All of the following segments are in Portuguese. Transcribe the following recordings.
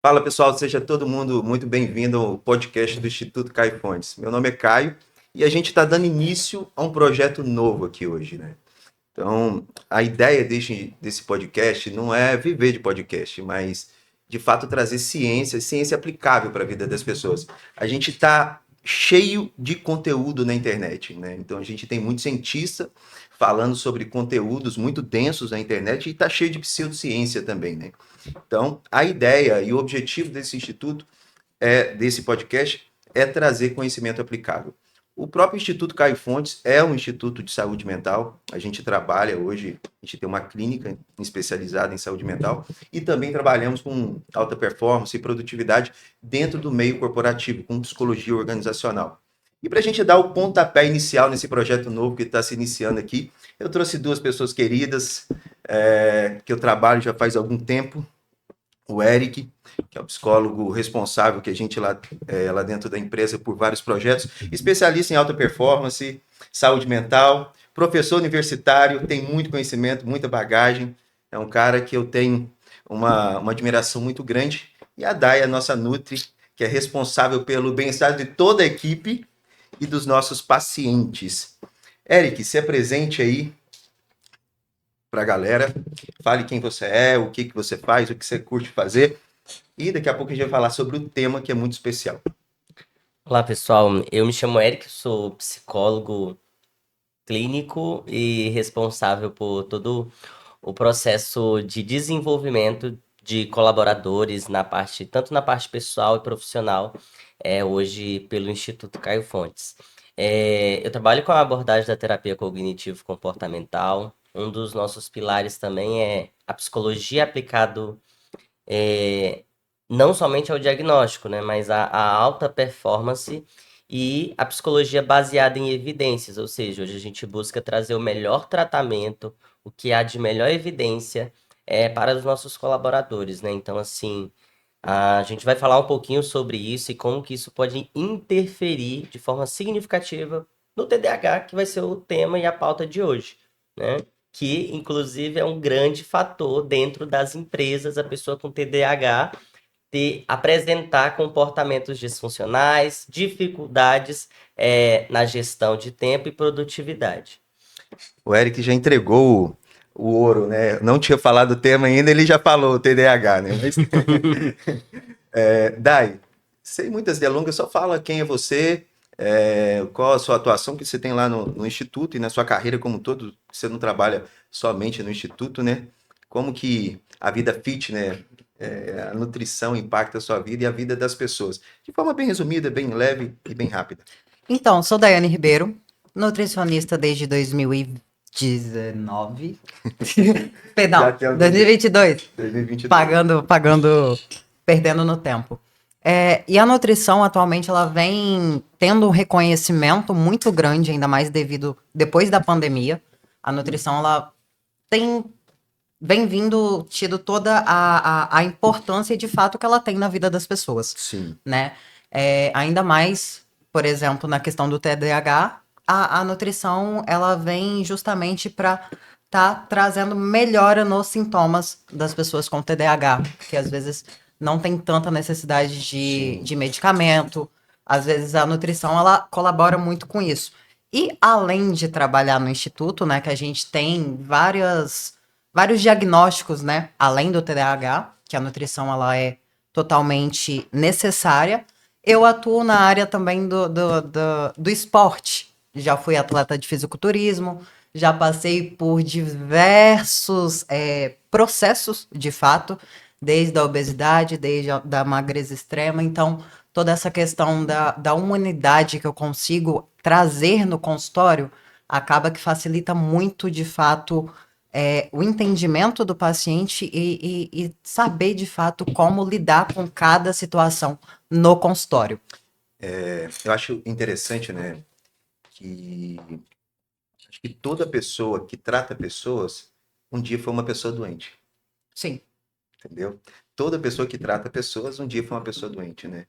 Fala pessoal, seja todo mundo muito bem-vindo ao podcast do Instituto Caio Fontes. Meu nome é Caio e a gente está dando início a um projeto novo aqui hoje, né? Então, a ideia desse podcast não é viver de podcast, mas de fato trazer ciência aplicável para a vida das pessoas. A gente está cheio de conteúdo na internet, né? Então, a gente tem muito cientista falando sobre conteúdos muito densos na internet e está cheio de pseudociência também, né? Então, a ideia e o objetivo desse instituto, desse podcast, é trazer conhecimento aplicável. O próprio Instituto Caio Fontes é um instituto de saúde mental. A gente trabalha hoje, a gente tem uma clínica especializada em saúde mental e também trabalhamos com alta performance e produtividade dentro do meio corporativo, com psicologia organizacional. E para a gente dar o pontapé inicial nesse projeto novo que está se iniciando aqui, eu trouxe duas pessoas queridas, que eu trabalho já faz algum tempo, o Eric, que é o psicólogo responsável que a gente lá dentro da empresa por vários projetos, especialista em alta performance, saúde mental, professor universitário, tem muito conhecimento, muita bagagem, é um cara que eu tenho uma admiração muito grande. E a Day, a nossa Nutri, que é responsável pelo bem-estar de toda a equipe e dos nossos pacientes. Eric, se apresente aí para a galera, fale quem você é, o que você faz, o que você curte fazer. E daqui a pouco a gente vai falar sobre o tema que é muito especial. Olá, pessoal. Eu me chamo Eric, sou psicólogo clínico e responsável por todo o processo de desenvolvimento de colaboradores tanto na parte pessoal e profissional, hoje pelo Instituto Caio Fontes. Eu trabalho com a abordagem da terapia cognitivo-comportamental. Um dos nossos pilares também é a psicologia aplicado é, não somente ao diagnóstico, né, mas a alta performance e a psicologia baseada em evidências, ou seja, hoje a gente busca trazer o melhor tratamento, o que há de melhor evidência para os nossos colaboradores, né? Então, assim, a gente vai falar um pouquinho sobre isso e como que isso pode interferir de forma significativa no TDAH, que vai ser o tema e a pauta de hoje, né? Que inclusive é um grande fator dentro das empresas, a pessoa com TDAH apresentar comportamentos disfuncionais, dificuldades na gestão de tempo e produtividade. O Eric já entregou o ouro, né? Não tinha falado o tema ainda, ele já falou o TDAH, né? Mas, Dai, sem muitas delongas, só fala quem é você, qual a sua atuação que você tem lá no Instituto e na sua carreira como um todo, você não trabalha somente no Instituto, né? Como que a vida fit, né? A nutrição impacta a sua vida e a vida das pessoas. De forma bem resumida, bem leve e bem rápida. Então, sou Daiane Ribeiro, nutricionista desde 2019. Já Perdão, temos aqui 2022. 2022. Pagando, perdendo no tempo. E a nutrição atualmente ela vem tendo um reconhecimento muito grande, ainda mais depois da pandemia. A nutrição ela tem vem vindo tido toda a importância de fato que ela tem na vida das pessoas, Sim. né? Ainda mais, por exemplo, na questão do TDAH, a nutrição ela vem justamente para trazendo melhora nos sintomas das pessoas com TDAH, que às vezes não tem tanta necessidade de medicamento, às vezes a nutrição ela colabora muito com isso. E além de trabalhar no instituto, né, que a gente tem vários diagnósticos, né? Além do TDAH, que a nutrição ela é totalmente necessária. Eu atuo na área também do esporte. Já fui atleta de fisiculturismo, já passei por diversos processos, de fato, desde a obesidade, desde da magreza extrema. Então, toda essa questão da humanidade que eu consigo trazer no consultório acaba que facilita muito, de fato, o entendimento do paciente e saber de fato como lidar com cada situação no consultório. Eu acho interessante, né, que acho que toda pessoa que trata pessoas, um dia foi uma pessoa doente, Sim, entendeu? Toda pessoa que trata pessoas, um dia foi uma pessoa doente, né?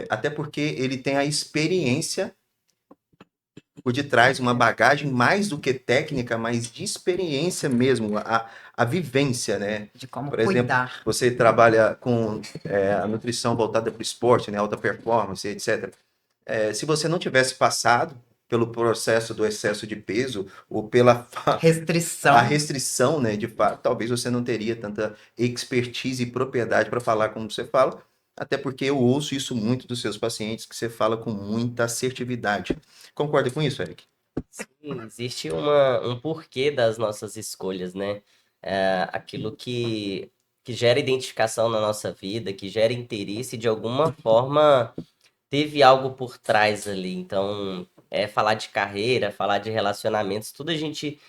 Até porque ele tem a experiência por detrás uma bagagem mais do que técnica, mas de experiência mesmo, a vivência, né? De como Por exemplo, cuidar. você trabalha com a nutrição voltada para o esporte, né? Alta performance, etc. Se você não tivesse passado pelo processo do excesso de peso ou pela a Restrição. restrição, né, de fato, talvez você não teria tanta expertise e propriedade para falar como você fala, até porque eu ouço isso muito dos seus pacientes, que você fala com muita assertividade. Concorda com isso, Eric? Sim, existe um porquê das nossas escolhas, né? Aquilo que gera identificação na nossa vida, que gera interesse, de alguma forma teve algo por trás ali. Então, falar de carreira, falar de relacionamentos, tudo a gente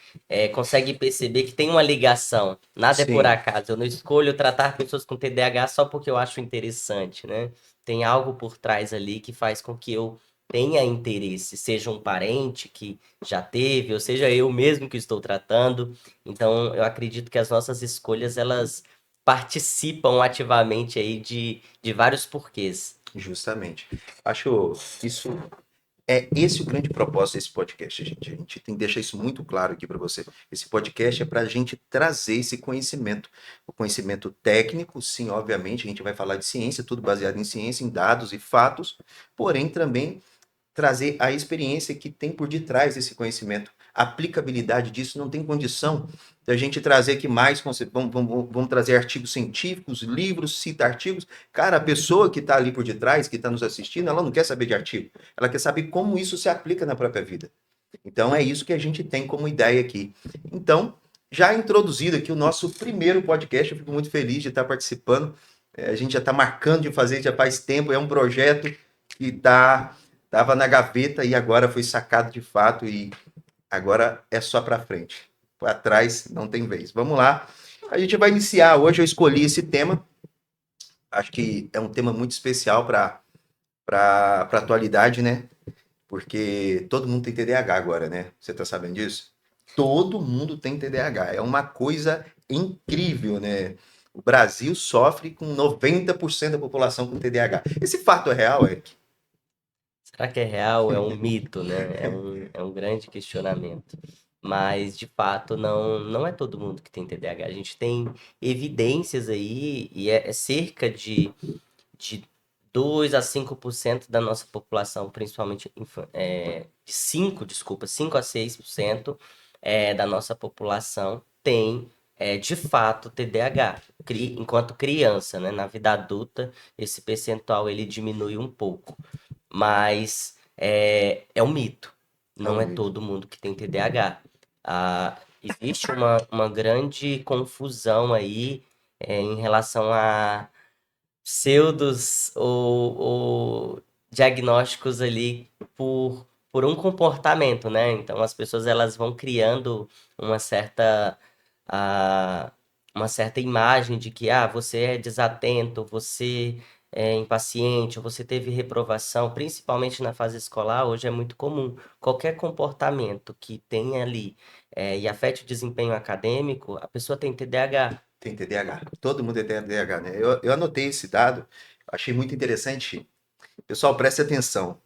consegue perceber que tem uma ligação. Nada é por Sim, acaso. Eu não escolho tratar pessoas com TDAH só porque eu acho interessante, né? Tem algo por trás ali que faz com que eu tenha interesse, seja um parente que já teve, ou seja eu mesmo que estou tratando. Então, eu acredito que as nossas escolhas, elas participam ativamente aí de vários porquês. justamente. Acho isso esse o grande propósito desse podcast, gente. A gente tem que deixar isso muito claro aqui para você. Esse podcast é para a gente trazer esse conhecimento. O conhecimento técnico, sim, obviamente, a gente vai falar de ciência, tudo baseado em ciência, em dados e fatos, porém também trazer a experiência que tem por detrás desse conhecimento. A aplicabilidade disso não tem condição da gente trazer aqui mais. Vamos trazer artigos científicos, livros, cita artigos. Cara, a pessoa que está ali por detrás, que está nos assistindo, ela não quer saber de artigo. Ela quer saber como isso se aplica na própria vida. Então é isso que a gente tem como ideia aqui. Então, já introduzido aqui o nosso primeiro podcast, eu fico muito feliz de estar participando. A gente já está marcando de fazer já faz tempo, é um projeto que estava na gaveta e agora foi sacado de fato e agora é só para frente. Para trás não tem vez. Vamos lá. A gente vai iniciar. Hoje eu escolhi esse tema. Acho que é um tema muito especial para a atualidade, né? Porque todo mundo tem TDAH agora, né? Você tá sabendo disso? Todo mundo tem TDAH. É uma coisa incrível, né? O Brasil sofre com 90% da população com TDAH. Esse fato é real, Eric? Será que é real? É um mito, né? É um grande questionamento. Mas, de fato, não é todo mundo que tem TDAH. A gente tem evidências aí, e é cerca de 2 a 5% da nossa população, principalmente de 5 a 6% da nossa população tem, de fato, TDAH. Enquanto criança, né? Na vida adulta, esse percentual ele diminui um pouco. Mas é um mito. É um Não é mito. todo mundo que tem TDAH. Existe uma grande confusão aí em relação a pseudos ou diagnósticos ali por um comportamento, né? Então as pessoas elas vão criando uma certa ah, uma certa imagem de que você é desatento, você é impaciente, ou você teve reprovação, principalmente na fase escolar, hoje é muito comum. Qualquer comportamento que tenha ali e afete o desempenho acadêmico, a pessoa tem TDAH. Tem TDAH. Todo mundo tem TDAH, né? Eu anotei esse dado, achei muito interessante. Pessoal, preste atenção.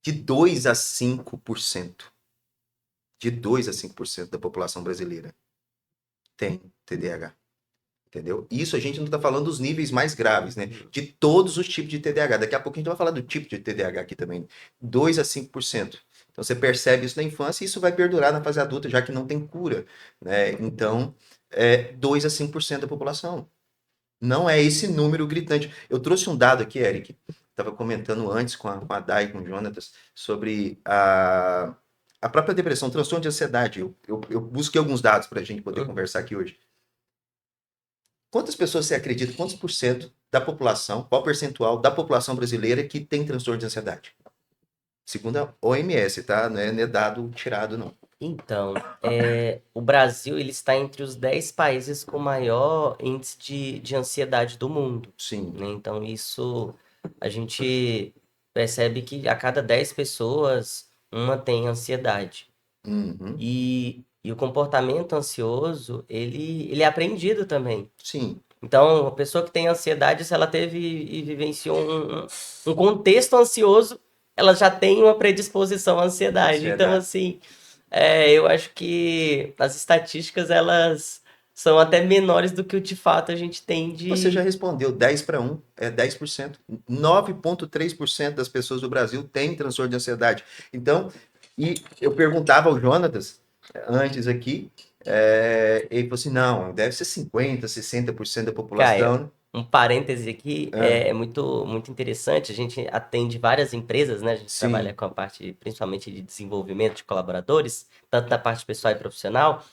De 2 a 5%, de 2 a 5% da população brasileira tem TDAH. Entendeu? Isso a gente não está falando dos níveis mais graves, né? De todos os tipos de TDAH. Daqui a pouco a gente vai falar do tipo de TDAH aqui também. 2 a 5%. Então você percebe isso na infância e isso vai perdurar na fase adulta, já que não tem cura, né? Então, 2 a 5% da população. Não é esse número gritante. Eu trouxe um dado aqui, Eric, estava comentando antes com a Dai, com o Jonatas, sobre a própria depressão, transtorno de ansiedade. Eu busquei alguns dados para a gente poder conversar aqui hoje. Quantas pessoas você acredita, quantos por cento da população, qual percentual da população brasileira que tem transtorno de ansiedade? Segundo a OMS, tá? Não é dado tirado, não. Então, o Brasil ele está entre os 10 países com maior índice de ansiedade do mundo, Sim. né? Então, isso a gente percebe que a cada 10 pessoas, uma tem ansiedade. Uhum. E o comportamento ansioso, ele é aprendido também. Sim. Então, a pessoa que tem ansiedade, se ela teve e vivenciou um contexto ansioso, ela já tem uma predisposição à ansiedade. Então, Ansiedade. assim, eu acho que as estatísticas, elas são até menores do que o de fato a gente tem Você já de... respondeu 10 para 1, é 10%. 9,3% das pessoas do Brasil têm transtorno de ansiedade. Então, e eu perguntava ao Jonatas antes aqui, ele falou assim: não, deve ser 50, 60% da Caio, população. um parêntese aqui, Ah, é muito, muito interessante. A gente atende várias empresas, né? A gente trabalha sim, com a parte, principalmente, de desenvolvimento de colaboradores, tanto da parte pessoal e profissional.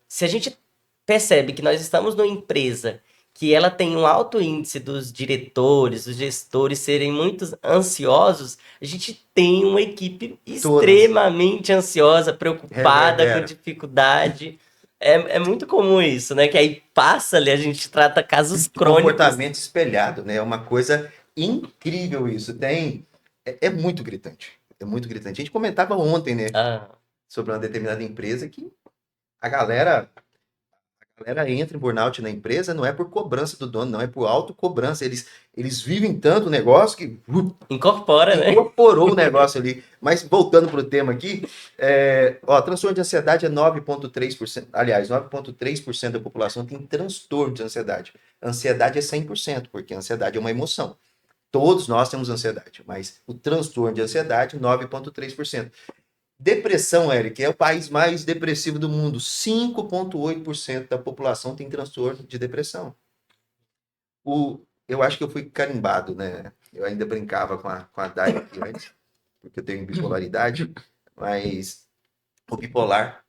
Se a gente percebe que nós estamos numa empresa que ela tem um alto índice dos diretores, dos gestores serem muito ansiosos, a gente tem uma equipe todas extremamente ansiosa, preocupada, com reverberam. dificuldade. É muito comum isso, né? Que aí passa ali, a gente trata casos De crônicos. comportamento espelhado, né? É uma coisa incrível isso. É muito gritante. É muito gritante. A gente comentava ontem, né, Ah, sobre uma determinada empresa que a galera entra em burnout na empresa, não é por cobrança do dono, não é por autocobrança. Eles vivem tanto o negócio que incorpora, né? incorporou o negócio ali. Mas voltando para o tema aqui, transtorno de ansiedade é 9,3%. Aliás, 9,3% da população tem transtorno de ansiedade. Ansiedade é 100%, porque a ansiedade é uma emoção. Todos nós temos ansiedade, mas o transtorno de ansiedade, 9,3%. Depressão, Eric, é o país mais depressivo do mundo. 5,8% da população tem transtorno de depressão. Eu acho que eu fui carimbado, né? Eu ainda brincava com a Dai aqui antes, porque eu tenho bipolaridade, mas o bipolar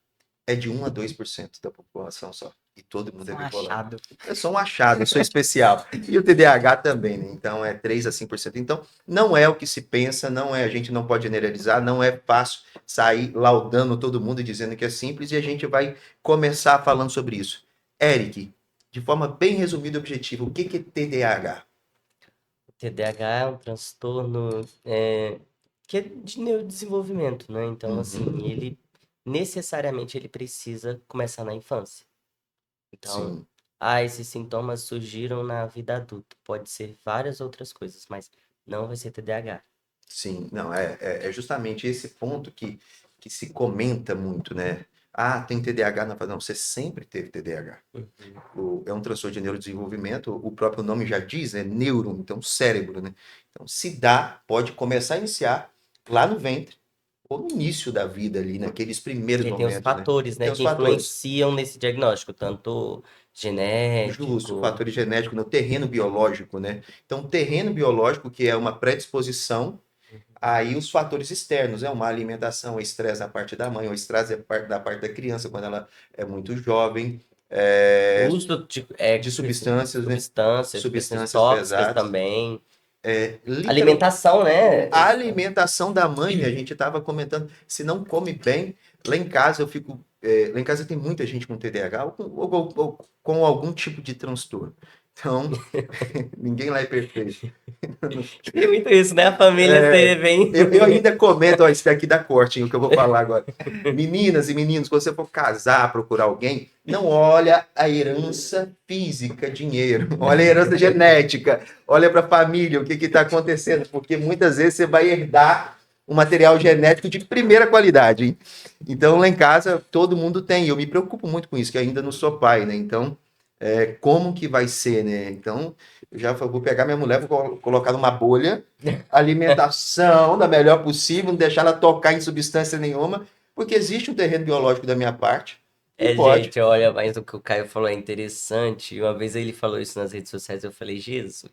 é de 1 a 2% da população só. E todo mundo é Um bipolar. achado. Eu sou um achado, eu sou especial. E o TDAH também, né? Então é 3 a 5%. Então não é o que se pensa, não é, a gente não pode generalizar, não é fácil sair laudando todo mundo e dizendo que é simples e a gente vai começar falando sobre isso. Eric, de forma bem resumida e objetiva, o que é TDAH? O TDAH é um transtorno que é de neurodesenvolvimento, né? Então, assim, Uhum, ele necessariamente ele precisa começar na infância. Então, sim, esses sintomas surgiram na vida adulta. Pode ser várias outras coisas, mas não vai ser TDAH. sim. Não, é justamente esse ponto que se comenta muito, né? Ah, tem TDAH. Não, você sempre teve TDAH. É um transtorno de neurodesenvolvimento, o próprio nome já diz, né? Neuro, então cérebro, né? Então, se dá, pode começar a iniciar lá no ventre, ou no início da vida ali, naqueles primeiros Porque tem os momentos, né? fatores, né, Tem os que fatores. influenciam nesse diagnóstico, tanto Justo, genético. fatores genéticos no terreno biológico, né? Então, o terreno biológico, que é uma predisposição, aí os fatores externos, uma alimentação, o estresse da parte da mãe, o estresse da parte da criança, quando ela é muito jovem, Uso de substâncias, né? substâncias Substâncias tóxicas pesadas. também. Literal, Alimentação, né? a alimentação da mãe, a gente estava comentando, se não come bem, lá em casa eu fico. Lá em casa tem muita gente com TDAH ou com algum tipo de transtorno. Então, ninguém lá é perfeito. Tem muito isso, né? A família É, ser bem. eu ainda comento, ó, isso daqui dá corte, hein, o que eu vou falar agora. Meninas e meninos, quando você for casar, procurar alguém, não olha a herança física, dinheiro, olha a herança genética, olha para a família, o que está acontecendo, porque muitas vezes você vai herdar um material genético de primeira qualidade, hein? Então, lá em casa, todo mundo tem, eu me preocupo muito com isso, que ainda não sou pai, né? Então, como que vai ser, né? Então, eu já vou pegar minha mulher, vou colocar numa bolha, alimentação da melhor possível, não deixar ela tocar em substância nenhuma, porque existe um terreno biológico da minha parte e pode. Gente, olha, mas o que o Caio falou é interessante. Uma vez ele falou isso nas redes sociais, eu falei, Jesus.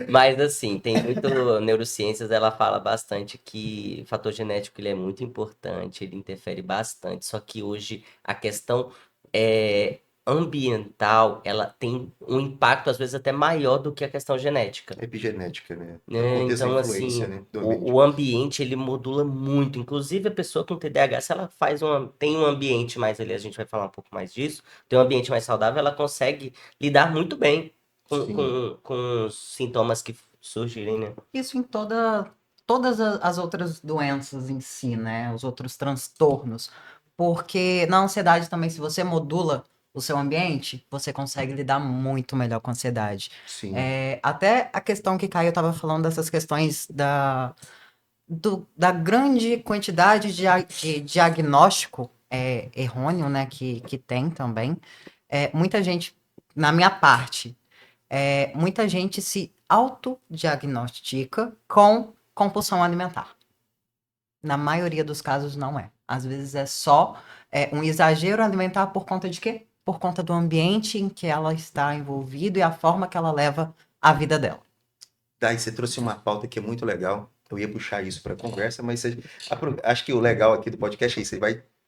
Mas assim, tem muito neurociências, ela fala bastante que o fator genético ele é muito importante, ele interfere bastante. Só que hoje a questão é ambiental, ela tem um impacto às vezes até maior do que a questão genética. Epigenética, né? É o Né? contexto da Então, influência, assim, né? Do o, ambiente. o ambiente ele modula muito. Inclusive, a pessoa com TDAH, se ela tem um ambiente mais ali, a gente vai falar um pouco mais disso, tem um ambiente mais saudável, ela consegue lidar muito bem com, Sim. com, com os sintomas que surgirem, né? Isso em todas as outras doenças em si, né? Os outros transtornos. Porque na ansiedade também, se você modula o seu ambiente, você consegue lidar muito melhor com a ansiedade. Sim. Até a questão que Caio estava falando dessas questões da grande quantidade de diagnóstico errôneo, né, que tem também. Muita gente, na minha parte, muita gente se autodiagnostica com compulsão alimentar. Na maioria dos casos não é. Às vezes é só um exagero alimentar por conta de quê? Por conta do ambiente em que ela está envolvida e a forma que ela leva a vida dela. Daí você trouxe uma pauta que é muito legal. Eu ia puxar isso para a conversa, mas acho que o legal aqui do podcast é isso.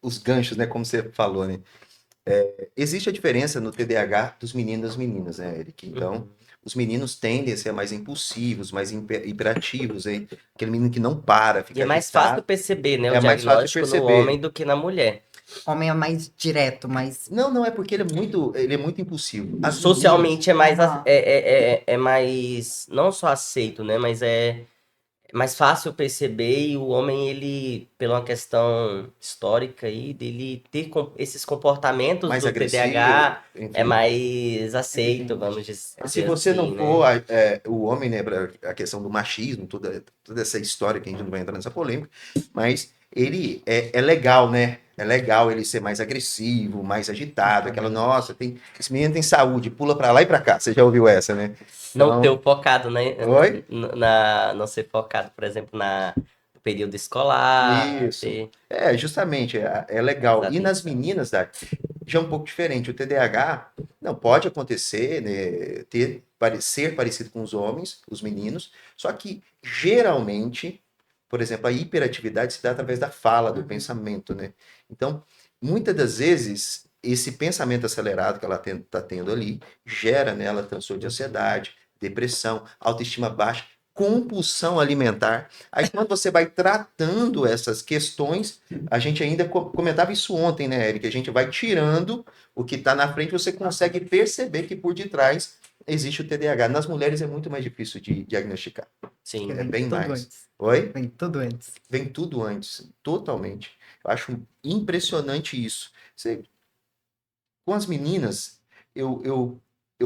Os ganchos, né? Como você falou, né? Existe a diferença no TDAH dos meninos e das meninas, né, Eric? Então, os meninos tendem a ser mais impulsivos, mais hiperativos, hein? Aquele menino que não para, E fica é mais fácil agitado. perceber, né, o É mais fácil diagnóstico no perceber. homem do que na mulher. Homem é mais direto, mais. Não, é porque ele é muito impulsivo. As meninas, Socialmente é mais, Aham. é mais, não só aceito, né, mas é mais fácil perceber e o homem, ele, pela uma questão histórica aí, dele ter esses comportamentos mais do agressivo, TDAH é enfim. mais aceito, vamos Se dizer você não assim, for né? o homem, né, a questão do machismo, toda essa história que a gente não vai entrar nessa polêmica, mas ele é legal, né? É legal ele ser mais agressivo, mais agitado, aquela, nossa, esse menino tem saúde, pula pra lá e pra cá. Você já ouviu essa, né? Não ter Então, o focado, né? oi? Não ser focado, por exemplo, no período escolar. Isso. Justamente, é legal. Prestar E nas atenção. meninas, já é um pouco diferente. O TDAH não pode acontecer, né, ser parecido com os homens, os meninos, só que geralmente, por exemplo, a hiperatividade se dá através da fala, do pensamento, né? Então, muitas das vezes, esse pensamento acelerado que ela está tendo ali gera nela transtorno de ansiedade, depressão, autoestima baixa, compulsão alimentar. Aí, quando você vai tratando essas questões, a gente ainda comentava isso ontem, né, Eric? A gente vai tirando o que está na frente, você consegue perceber que por detrás existe o TDAH. Nas mulheres é muito mais difícil de diagnosticar. Sim. É bem tudo mais. antes. Oi? Vem tudo antes. Vem tudo antes, totalmente. Eu acho impressionante isso. Com as meninas, eu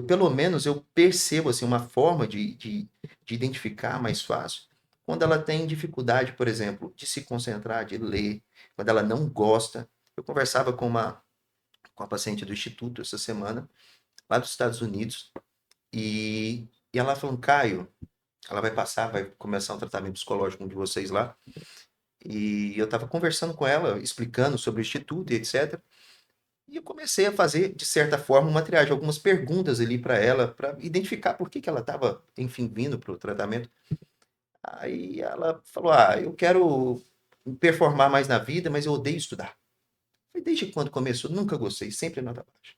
pelo menos eu percebo assim uma forma de identificar mais fácil quando ela tem dificuldade, por exemplo, de se concentrar, de ler, quando ela não gosta. Eu conversava com a paciente do instituto essa semana, lá dos Estados Unidos, e ela falou, Caio, ela vai começar um tratamento psicológico de vocês lá, e eu estava conversando com ela, explicando sobre o instituto e etc. E eu comecei a fazer, de certa forma, uma triagem, algumas perguntas ali para ela, para identificar por que ela estava, enfim, vindo para o tratamento. Aí ela falou: Ah, eu quero performar mais na vida, mas eu odeio estudar. Eu falei, desde quando começou? Nunca gostei, sempre nota baixa.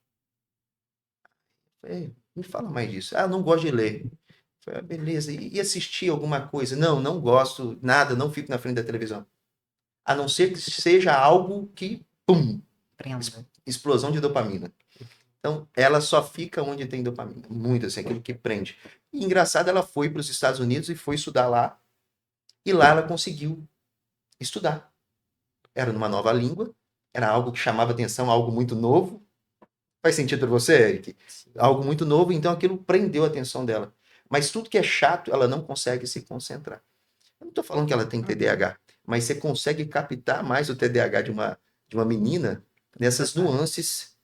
Eu falei, me fala mais disso. Ah, não gosto de ler. Eu falei, beleza. E assistir alguma coisa? Não, não gosto, nada, não fico na frente da televisão. A não ser que seja algo que, pum, Prenda. explosão de dopamina. Então, ela só fica onde tem dopamina. Muito assim, aquilo que prende. E engraçado, ela foi para os Estados Unidos e foi estudar lá. E lá ela conseguiu estudar. Era numa nova língua, era algo que chamava atenção, algo muito novo. Faz sentido para você, Eric? Algo muito novo, então aquilo prendeu a atenção dela. Mas tudo que é chato, ela não consegue se concentrar. Eu não estou falando que ela tem TDAH, mas você consegue captar mais o TDAH de uma menina nessas nuances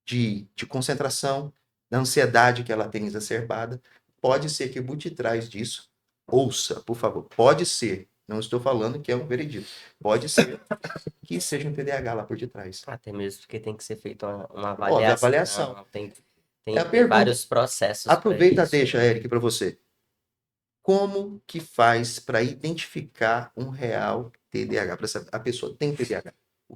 de concentração, da ansiedade que ela tem exacerbada. Pode ser que por detrás disso, ouça, por favor, pode ser, não estou falando que é um veredito, pode ser que seja um TDAH lá por detrás. Até mesmo porque tem que ser feita uma Óbvio, avaliação. avaliação. É a Tem pergunta. vários processos para Aproveita, isso. deixa, Eric, para você. Como que faz para identificar um real TDAH? Para a pessoa tem TDAH? O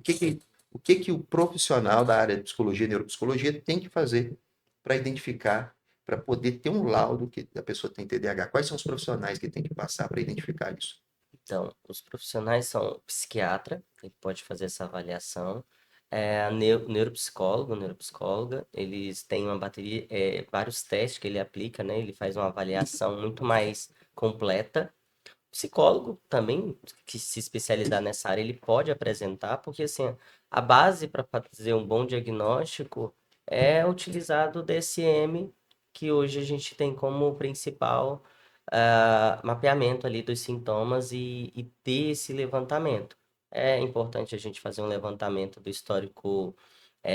que que o profissional da área de psicologia e neuropsicologia tem que fazer para identificar, para poder ter um laudo que a pessoa tem TDAH? Quais são os profissionais que tem que passar para identificar isso? Então, os profissionais são o psiquiatra, ele pode fazer essa avaliação, a neuropsicólogo, neuropsicóloga, eles têm uma bateria, vários testes que ele aplica, né? Ele faz uma avaliação muito mais completa. Psicólogo também, que se especializar nessa área, ele pode apresentar, porque assim, a base para fazer um bom diagnóstico é utilizado o DSM, que hoje a gente tem como principal mapeamento ali dos sintomas e ter esse levantamento. É importante a gente fazer um levantamento do histórico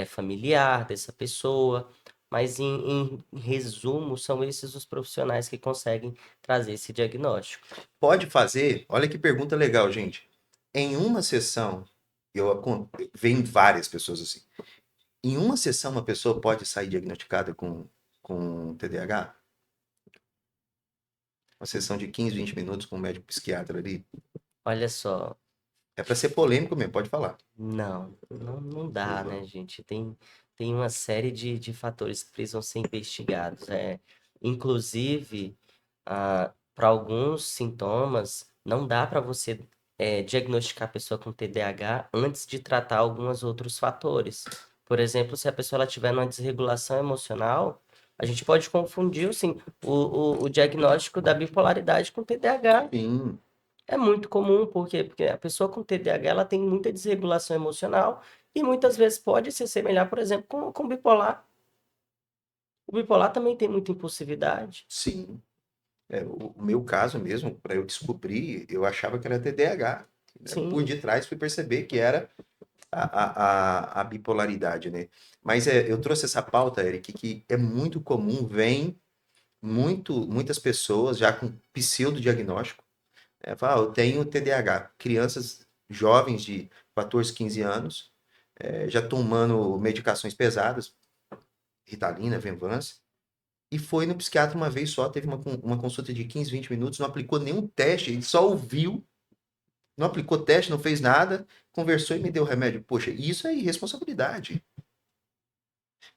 familiar dessa pessoa, mas em resumo, são esses os profissionais que conseguem trazer esse diagnóstico. Pode fazer, olha que pergunta legal, gente. Em uma sessão, vem várias pessoas assim. Em uma sessão, uma pessoa pode sair diagnosticada com TDAH? Uma sessão de 15, 20 minutos com um médico psiquiatra ali. Olha só, É para ser polêmico mesmo, pode falar. não dá, né, gente? Tem uma série de fatores que precisam ser investigados. Inclusive, para alguns sintomas, não dá para você diagnosticar a pessoa com TDAH antes de tratar alguns outros fatores. Por exemplo, se a pessoa ela tiver uma desregulação emocional, a gente pode confundir, assim, o diagnóstico da bipolaridade com TDAH. Sim, É muito comum, por quê? Porque a pessoa com TDAH ela tem muita desregulação emocional e muitas vezes pode se assemelhar, por exemplo, com o bipolar. O bipolar também tem muita impulsividade. sim. O meu caso mesmo, para eu descobrir, eu achava que era TDAH. Né? Por Sim, detrás fui perceber que era a bipolaridade, né? Mas eu trouxe essa pauta, Eric, que é muito comum, vem muitas pessoas já com pseudo-diagnóstico. Fala, eu tenho TDAH. Crianças jovens de 14, 15 anos, já tomando medicações pesadas, Ritalina, Venvanse, e foi no psiquiatra uma vez só, teve uma consulta de 15, 20 minutos, não aplicou nenhum teste, ele só ouviu, não aplicou teste, não fez nada, conversou e me deu remédio. Poxa, isso é irresponsabilidade.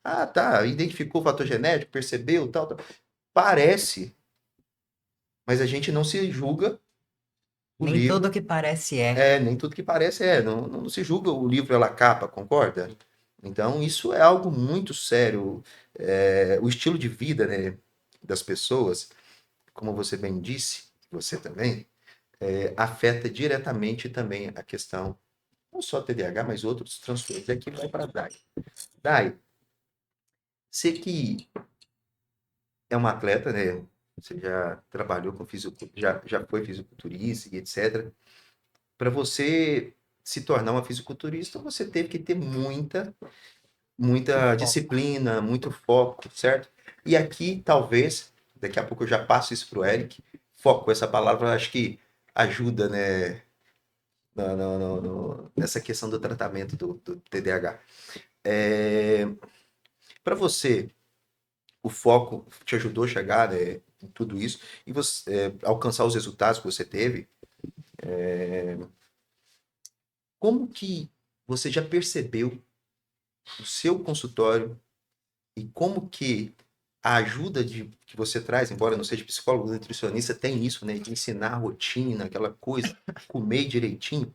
Ah, tá, identificou o fator genético, percebeu, tal, tal. Parece, mas a gente não se julga o Nem tudo livro. que parece é. Nem tudo que parece não se julga o livro pela capa, concorda? Então, isso é algo muito sério. O estilo de vida, né, das pessoas, como você bem disse, você também, afeta diretamente também a questão, não só TDAH, mas outros transtornos. E aqui vai para a Dai. Dai, você que é uma atleta, né? Você já trabalhou com já foi fisiculturista e etc. Para você se tornar uma fisiculturista, você teve que ter muita disciplina, muito foco, certo? E aqui, talvez, daqui a pouco eu já passo isso para o Eric, foco, essa palavra eu acho que ajuda, né, nessa questão do tratamento do TDAH. Para você, o foco te ajudou a chegar, né, em tudo isso e você alcançar os resultados que você teve. Como que você já percebeu o seu consultório e como que a ajuda que você traz, embora não seja psicólogo, nutricionista, tem isso, né, de ensinar a rotina, aquela coisa, comer direitinho.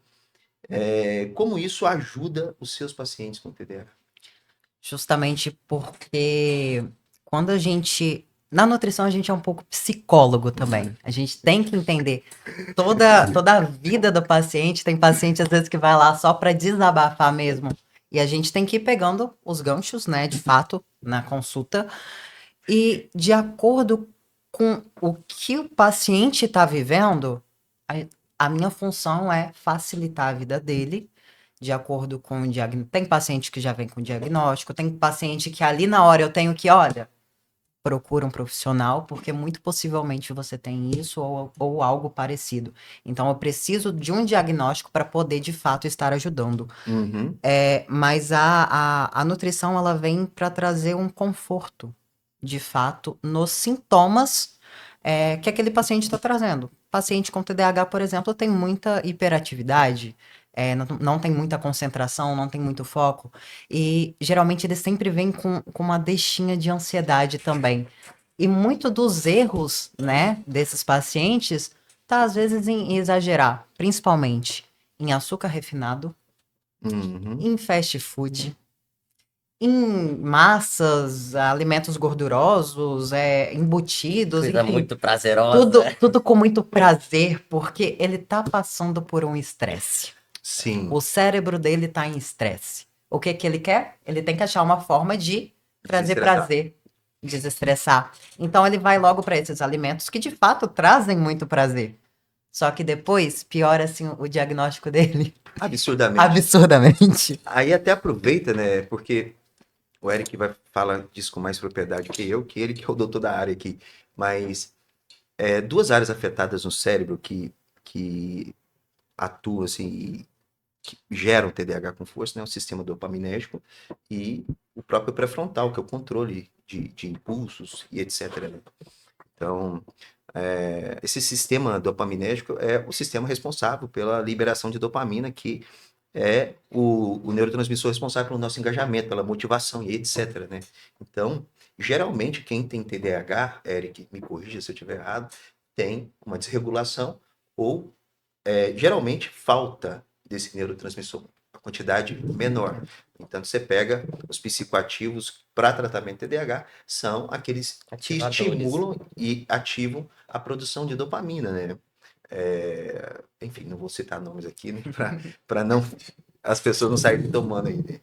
Como isso ajuda os seus pacientes com TDAH? Justamente porque quando a gente. Na nutrição, a gente é um pouco psicólogo também. A gente tem que entender toda a vida do paciente. Tem paciente, às vezes, que vai lá só para desabafar mesmo. E a gente tem que ir pegando os ganchos, né, de fato, na consulta. E de acordo com o que o paciente está vivendo, a minha função é facilitar a vida dele de acordo com o diagnóstico. Tem paciente que já vem com diagnóstico, tem paciente que ali na hora eu tenho que, olha, procura um profissional, porque muito possivelmente você tem isso ou algo parecido. Então eu preciso de um diagnóstico para poder de fato estar ajudando. Uhum. Mas a nutrição ela vem para trazer um conforto, de fato, nos sintomas que aquele paciente está trazendo. Paciente com TDAH, por exemplo, tem muita hiperatividade, não tem muita concentração, não tem muito foco, e geralmente ele sempre vem com uma deixinha de ansiedade também. E muito dos erros, né, desses pacientes, tá às vezes em exagerar, principalmente em açúcar refinado, Uhum. em fast food, em massas, alimentos gordurosos, embutidos, Coisa enfim, muito prazerosa. tudo com muito prazer, porque ele tá passando por um estresse. Sim. O cérebro dele tá em estresse. O que que ele quer? Ele tem que achar uma forma de trazer Desestressar. prazer, desestressar. Então ele vai logo para esses alimentos que de fato trazem muito prazer. Só que depois piora assim o diagnóstico dele Absurdamente. absurdamente. Aí até aproveita, né? Porque o Eric vai falar disso com mais propriedade que ele que é o doutor da área aqui. Mas duas áreas afetadas no cérebro que atuam assim, que geram TDAH com força, né? O sistema dopaminérgico e o próprio pré-frontal, que é o controle de impulsos e etc, né? Então, esse sistema dopaminérgico é o sistema responsável pela liberação de dopamina, que é o neurotransmissor responsável pelo nosso engajamento, pela motivação e etc, né? Então, geralmente, quem tem TDAH, Eric, me corrija se eu estiver errado, tem uma desregulação ou, geralmente, falta desse neurotransmissor, a quantidade menor. Então, você pega os psicoativos para tratamento de TDAH, são aqueles que Ativadores. estimulam e ativam a produção de dopamina, né? Enfim, não vou citar nomes aqui, né, para não as pessoas não saírem tomando aí, né?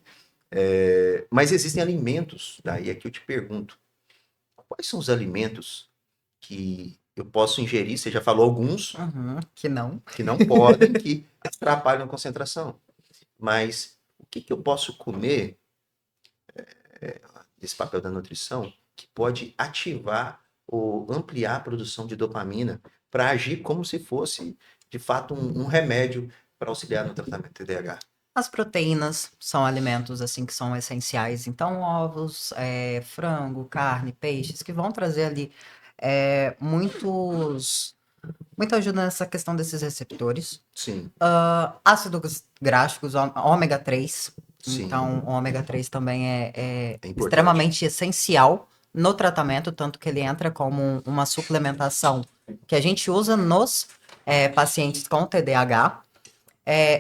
Mas existem alimentos, daí é que eu te pergunto, quais são os alimentos que eu posso ingerir? Você já falou alguns Uhum, que não. que não podem, que atrapalham a concentração. Mas o que eu posso comer, desse papel da nutrição, que pode ativar ou ampliar a produção de dopamina para agir como se fosse, de fato, um remédio para auxiliar no tratamento do TDAH? As proteínas são alimentos assim que são essenciais. Então, ovos, frango, carne, peixes, que vão trazer ali muita ajuda nessa questão desses receptores. Sim, Ácidos gráficos, ômega 3. sim, Então, o ômega 3 também é é importante. extremamente essencial no tratamento, tanto que ele entra como uma suplementação que a gente usa nos pacientes com TDAH.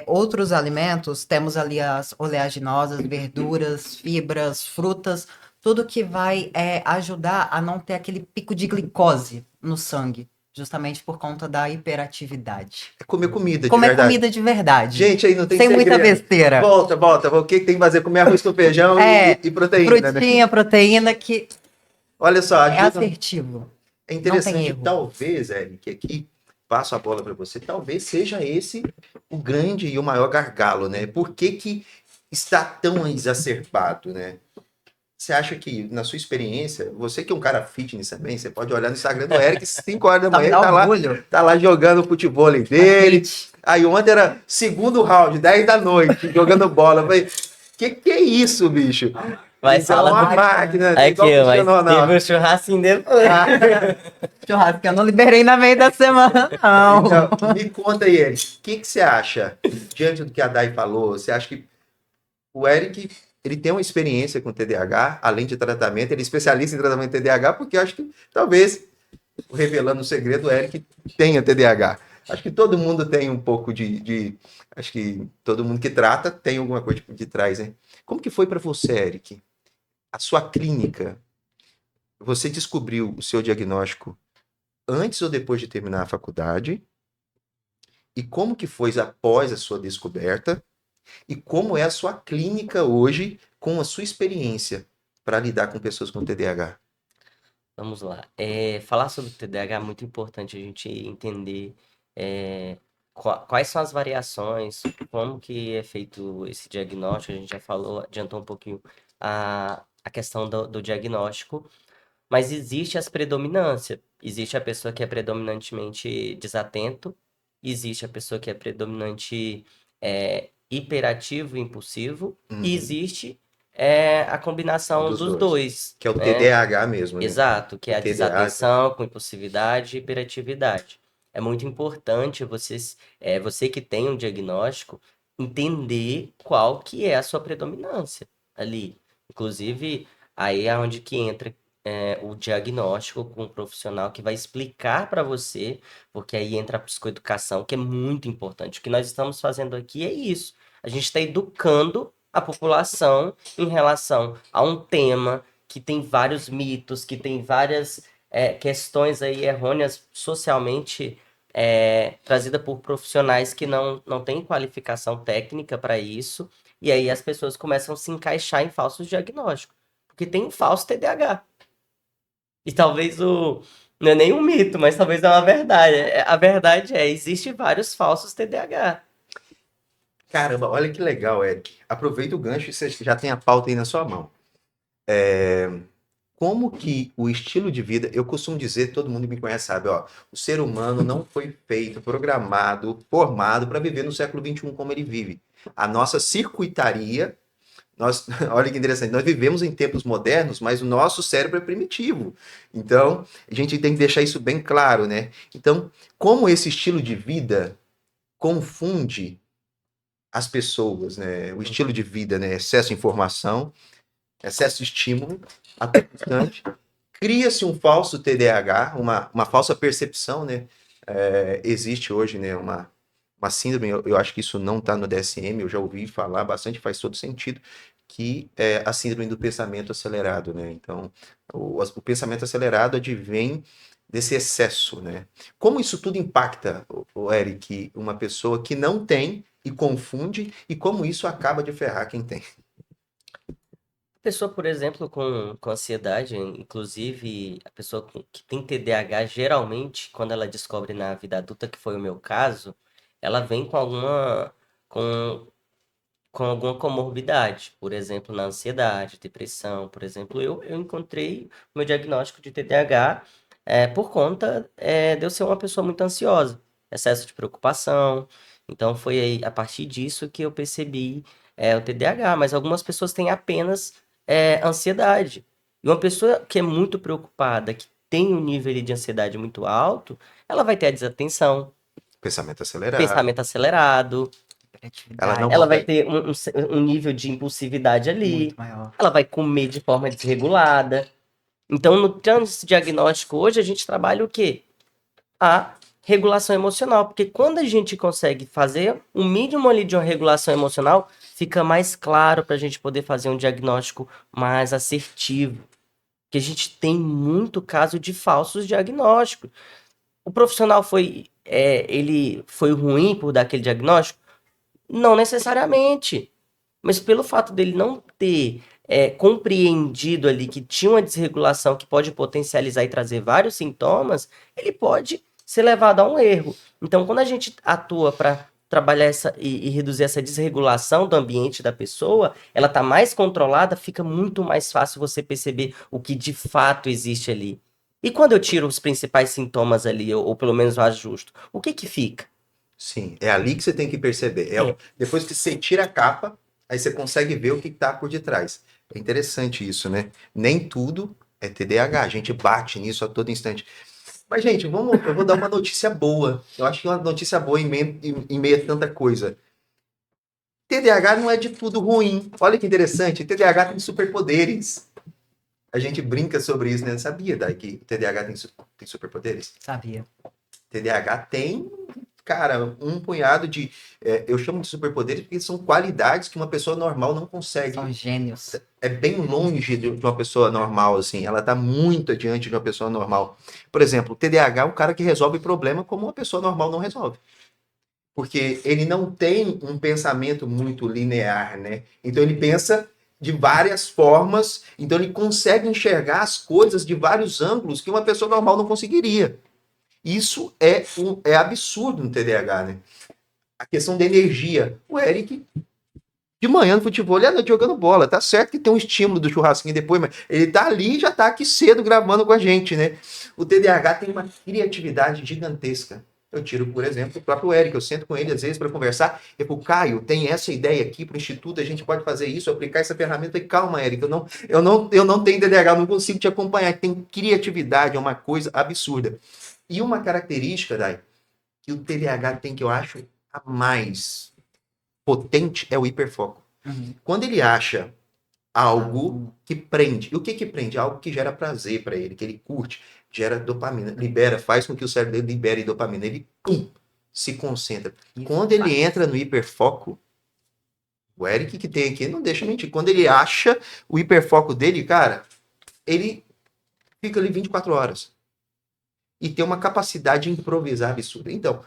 Outros alimentos, temos ali as oleaginosas, verduras, fibras, frutas, tudo que vai ajudar a não ter aquele pico de glicose no sangue, justamente por conta da hiperatividade. É comer comida de Comer verdade. comida de verdade. Gente, aí não tem Sem muita segredo. besteira. Volta. O que tem que fazer? Comer arroz com feijão e proteína, né? Frutinha, proteína, que Olha só, é ajuda. assertivo. É Não tem interessante, erro. talvez, Eric, aqui passo a bola para você, talvez seja esse o grande e o maior gargalo, né? Por que está tão exacerbado, né? Você acha que, na sua experiência, você que é um cara fitness também, você pode olhar no Instagram do Eric, 5 horas da Tá, me manhã, dá ele orgulho. tá lá jogando o futebol dele. Aí ontem era segundo round, 10 da noite, jogando bola. Eu falei, que é isso, bicho? Mas Então, fala uma do... máquina, Aqui, igual o mas Cristiano Ronaldo. teve o churrasquinho depois. Churrasco que eu não liberei na meio da semana, não. Então, me conta aí, Eric, o que você acha, diante do que a Dai falou? Você acha que o Eric, ele tem uma experiência com TDAH, além de tratamento, ele é especialista em tratamento de TDAH, porque eu acho que, talvez, revelando o segredo, o Eric tenha TDAH. Acho que todo mundo tem um pouco acho que todo mundo que trata tem alguma coisa de trás, né? Como que foi para você, Eric? A sua clínica, você descobriu o seu diagnóstico antes ou depois de terminar a faculdade? E como que foi após a sua descoberta? E como é a sua clínica hoje com a sua experiência para lidar com pessoas com TDAH? Vamos lá. Falar sobre o TDAH é muito importante a gente entender quais são as variações, como que é feito esse diagnóstico. A gente já falou, adiantou um pouquinho a questão do diagnóstico, mas existe as predominâncias. Existe a pessoa que é predominantemente desatento, existe a pessoa que é predominante hiperativo e impulsivo, e existe a combinação Dos dos dois. dois, Que é o né? TDAH mesmo, né? Exato, que é a TDAH. desatenção com impulsividade e hiperatividade. É muito importante você que tem um diagnóstico entender qual que é a sua predominância ali. Inclusive, aí é onde que entra o diagnóstico com um profissional que vai explicar para você, porque aí entra a psicoeducação, que é muito importante. O que nós estamos fazendo aqui é isso. A gente está educando a população em relação a um tema que tem vários mitos, que tem várias questões aí errôneas socialmente trazida por profissionais que não têm qualificação técnica para isso, e aí as pessoas começam a se encaixar em falsos diagnósticos. Porque tem um falso TDAH. E talvez não é nem um mito, mas talvez é uma verdade. A verdade existe vários falsos TDAH. Caramba, olha que legal, Eric. Aproveita o gancho e você já tem a pauta aí na sua mão. Como que o estilo de vida, eu costumo dizer, todo mundo me conhece, sabe, ó, o ser humano não foi feito, programado, formado para viver no século XXI como ele vive. A nossa circuitaria, olha que interessante, nós vivemos em tempos modernos, mas o nosso cérebro é primitivo. Então, a gente tem que deixar isso bem claro, né? Então, como esse estilo de vida confunde as pessoas, né? O estilo de vida, né? Excesso de informação, excesso de estímulo a todo instante. Cria-se um falso TDAH, uma falsa percepção, né? Existe hoje, né, uma síndrome, eu acho que isso não está no DSM, eu já ouvi falar bastante, faz todo sentido, que é a síndrome do pensamento acelerado, né? Então, o pensamento acelerado advém desse excesso, né? Como isso tudo impacta, o Eric, uma pessoa que não tem e confunde, e como isso acaba de ferrar quem tem? Pessoa, por exemplo, com ansiedade, inclusive a pessoa que tem TDAH, geralmente, quando ela descobre na vida adulta, que foi o meu caso, ela vem com, com alguma comorbidade, por exemplo, na ansiedade, depressão, por exemplo. Eu encontrei o meu diagnóstico de TDAH por conta de eu ser uma pessoa muito ansiosa, excesso de preocupação. Então, foi aí, a partir disso que eu percebi o TDAH, mas algumas pessoas têm apenas ansiedade. E uma pessoa que é muito preocupada, que tem um nível ali de ansiedade muito alto, ela vai ter a desatenção, Pensamento acelerado. pensamento acelerado, Ela não ela vai consegue. ter um nível de impulsividade ali, Muito maior. ela vai comer de forma desregulada. Então, no trânsito diagnóstico hoje, a gente trabalha o quê? A regulação emocional, porque quando a gente consegue fazer o mínimo ali de uma regulação emocional, fica mais claro para a gente poder fazer um diagnóstico mais assertivo. Porque a gente tem muito caso de falsos diagnósticos. O profissional ele foi ruim por dar aquele diagnóstico? Não necessariamente. Mas pelo fato dele não ter compreendido ali que tinha uma desregulação que pode potencializar e trazer vários sintomas, ele pode ser levado a um erro. Então, quando a gente atua para trabalhar e reduzir essa desregulação do ambiente da pessoa, ela está mais controlada, fica muito mais fácil você perceber o que de fato existe ali. E quando eu tiro os principais sintomas ali, ou pelo menos o ajusto, o que que fica? Sim, é ali que você tem que perceber. Depois que você tira a capa, aí você consegue ver o que está por detrás. É interessante isso, né? Nem tudo é TDAH, a gente bate nisso a todo instante. Mas, gente, eu vou dar uma notícia boa. Eu acho que uma notícia boa em meio a tanta coisa. TDAH não é de tudo ruim. Olha que interessante, TDAH tem superpoderes. A gente brinca sobre isso, né? Sabia, Dai, que o TDAH tem superpoderes? Sabia. TDAH tem, cara, um punhado de. Eu chamo de superpoderes porque são qualidades que uma pessoa normal não consegue. São gênios. É bem longe de uma pessoa normal, assim. Ela está muito adiante de uma pessoa normal. Por exemplo, o TDAH é um cara que resolve problema como uma pessoa normal não resolve. Porque ele não tem um pensamento muito linear, né? Então ele pensa de várias formas, então ele consegue enxergar as coisas de vários ângulos que uma pessoa normal não conseguiria. Isso é absurdo no TDAH, né? A questão da energia. O Eric, de manhã no futebol, ele anda jogando bola. Tá certo que tem um estímulo do churrasquinho depois, mas ele tá ali e já tá aqui cedo gravando com a gente, né? O TDAH tem uma criatividade gigantesca. Eu tiro, por exemplo, o próprio Eric. Eu sento com ele às vezes para conversar. Eu falo, Caio, tem essa ideia aqui para o Instituto, a gente pode fazer isso, aplicar essa ferramenta. E calma, Eric, eu não tenho TDAH, eu não consigo te acompanhar. Tem criatividade, é uma coisa absurda. E uma característica, Dai, que o TDAH tem, que eu acho a mais potente, é o hiperfoco. Uhum. Quando ele acha algo que prende, e o que que prende? Algo que gera prazer para ele, que ele curte, gera dopamina, libera, faz com que o cérebro dele libere dopamina, ele se concentra. Quando ele entra no hiperfoco, o Eric que tem aqui não deixa mentir, quando ele acha o hiperfoco dele, cara, ele fica ali 24 horas. E tem uma capacidade de improvisar absurda. Então,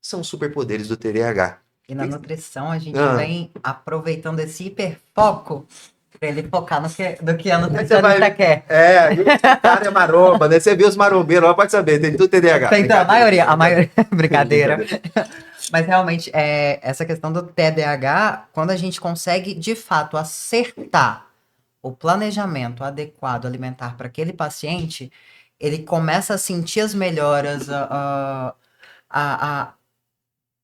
são superpoderes do TDAH. E na nutrição a gente vem aproveitando esse hiperfoco Pra ele focar do que a Aí você nutricionista vai- quer. aí o cara é maromba, né? Você vê os marombeiros lá, pode saber, tem tudo TDAH. Tem, então, a maioria, brincadeira. Brincadeira. Mas realmente, essa questão do TDAH, quando a gente consegue, de fato, acertar o planejamento adequado alimentar para aquele paciente, ele começa a sentir as melhoras, a,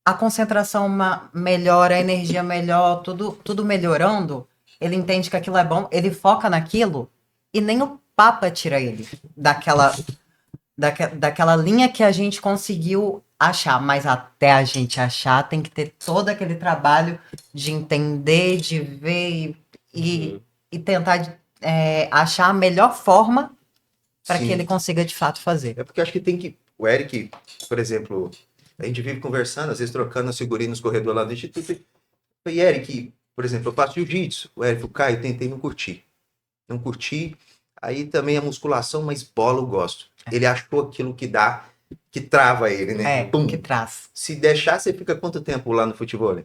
a concentração melhor, a energia melhor, tudo melhorando, ele entende que aquilo é bom, ele foca naquilo e nem o papa tira ele daquela linha que a gente conseguiu achar, mas até a gente achar tem que ter todo aquele trabalho de entender, de ver Uhum. e tentar achar a melhor forma para que Sim. ele consiga de fato fazer. É porque eu acho que tem que. O Eric, por exemplo, a gente vive conversando, às vezes trocando as figurinhas nos corredores lá do Instituto. E Eric, por exemplo, eu faço jiu-jitsu. O Eric, o Caio, tentei não curtir. Não curti. Aí também a musculação, mas bola eu gosto. Ele achou aquilo que dá, que trava ele, né? Pum. Que traz. Se deixar, você fica quanto tempo lá no futebol?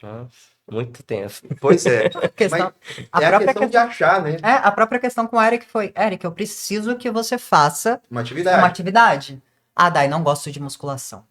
Nossa, muito tempo. Pois é. Questão, Mas é a questão de achar, né? a própria questão com o Eric foi, Eric, eu preciso que você faça Uma uma atividade. atividade. Ah, Dai, não gosto de musculação.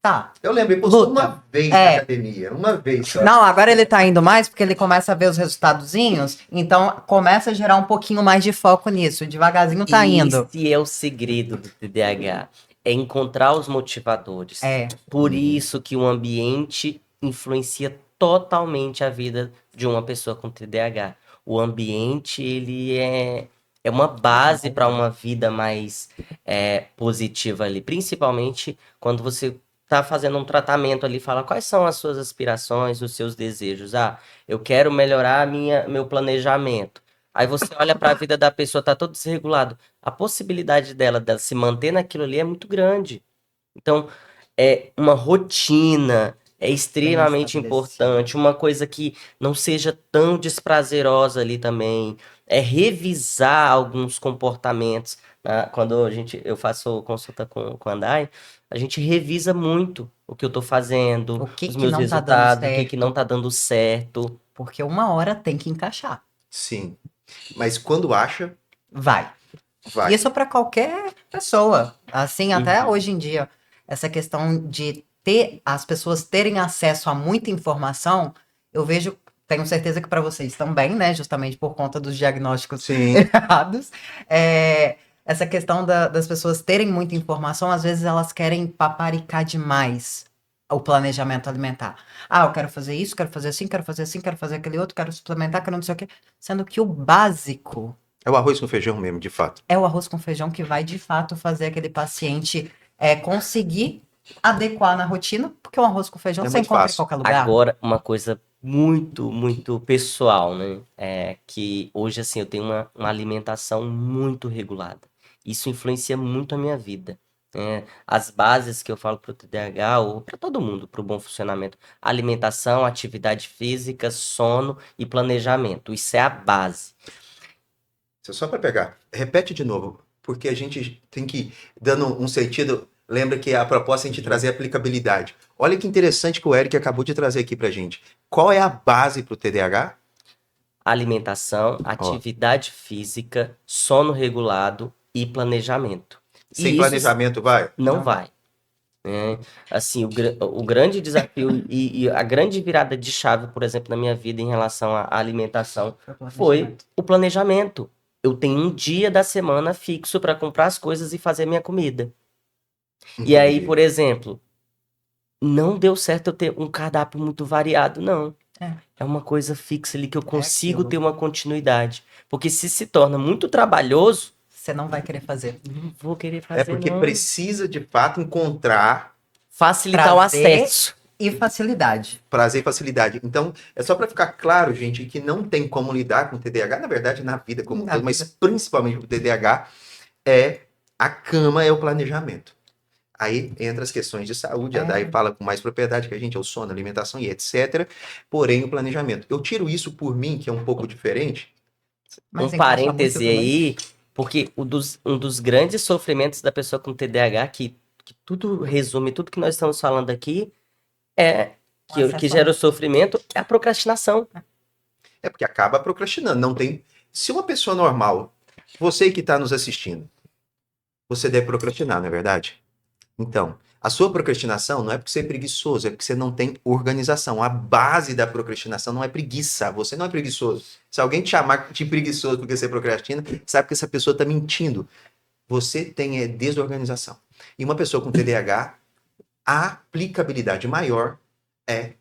Tá. Eu lembro, ele postou Luta. uma vez na academia. Uma vez só. Não, agora ele tá indo mais porque ele começa a ver os resultadozinhos, então começa a gerar um pouquinho mais de foco nisso. Devagarzinho tá indo. Esse é o segredo do TDAH, é encontrar os motivadores. É. Por isso que o ambiente influencia totalmente a vida de uma pessoa com TDAH. O ambiente, ele é uma base para uma vida mais positiva ali, principalmente quando você está fazendo um tratamento ali, fala quais são as suas aspirações, os seus desejos. Ah, eu quero melhorar meu planejamento. Aí você olha para a vida da pessoa, tá todo desregulado. A possibilidade dela se manter naquilo ali é muito grande. Então, é uma rotina, é extremamente estabelecida. importante, uma coisa que não seja tão desprazerosa ali também, é revisar alguns comportamentos. Quando eu faço consulta com a Andai, a gente revisa muito o que eu tô fazendo, O que os que meus não tá dando resultados, o que certo. não tá dando certo. Porque uma hora tem que encaixar. Sim. Mas quando acha, Vai. vai. Isso para qualquer pessoa. Assim, até Uhum. hoje em dia, essa questão de as pessoas terem acesso a muita informação, eu vejo, tenho certeza que para vocês também, né? Justamente por conta dos diagnósticos Sim. errados. Essa questão das pessoas terem muita informação, às vezes elas querem paparicar demais o planejamento alimentar. Ah, eu quero fazer isso, quero fazer assim, quero fazer assim, quero fazer aquele outro, quero suplementar, quero não sei o quê. Sendo que o básico É o arroz com feijão mesmo, de fato. é o arroz com feijão que vai, de fato, fazer aquele paciente conseguir adequar na rotina, porque o arroz com feijão É você muito encontra em fácil. qualquer lugar. Agora, uma coisa muito, muito pessoal, né? É que hoje, assim, eu tenho uma alimentação muito regulada. Isso influencia muito a minha vida. Né? As bases que eu falo para o TDAH, ou para todo mundo, para o bom funcionamento: alimentação, atividade física, sono e planejamento. Isso é a base. Só para pegar. Repete de novo, porque a gente tem que, dando um sentido, lembra que a proposta é a gente trazer aplicabilidade. Olha que interessante que o Eric acabou de trazer aqui pra gente. Qual é a base para o TDAH? Alimentação, atividade física, sono regulado e planejamento. Sem E planejamento, vai? não vai. Né? Assim, o grande desafio e a grande virada de chave, por exemplo, na minha vida em relação à alimentação foi o planejamento. Eu tenho um dia da semana fixo para comprar as coisas e fazer minha comida. E aí, Entendi. por exemplo, não deu certo eu ter um cardápio muito variado, não. É uma coisa fixa ali que eu consigo aquilo. ter uma continuidade. Porque se torna muito trabalhoso, Você não vai querer fazer. não vou querer fazer, É porque não. precisa, de fato, encontrar Facilitar o Prazer. acesso. E facilidade. prazer e facilidade. Então, é só para ficar claro, gente, que não tem como lidar com o TDAH, na verdade, na vida como um Na todo, mas vida. principalmente o TDAH, a cama é o planejamento. Aí entra as questões de saúde, a Dai fala com mais propriedade que a gente, é o sono, alimentação e etc. Porém, o planejamento. Eu tiro isso por mim, que é um pouco diferente. Mas Um encaixa muito parêntese também. aí, porque um dos grandes sofrimentos da pessoa com TDAH, que tudo resume, tudo que nós estamos falando aqui, acesso que gera o sofrimento, é a procrastinação. É porque acaba procrastinando. Não tem. Se uma pessoa normal, você que está nos assistindo, você deve procrastinar, não é verdade? Então, a sua procrastinação não é porque você é preguiçoso, é porque você não tem organização. A base da procrastinação não é preguiça. Você não é preguiçoso. Se alguém te chamar de preguiçoso porque você procrastina, sabe que essa pessoa está mentindo. Você tem desorganização. E uma pessoa com TDAH, a aplicabilidade maior é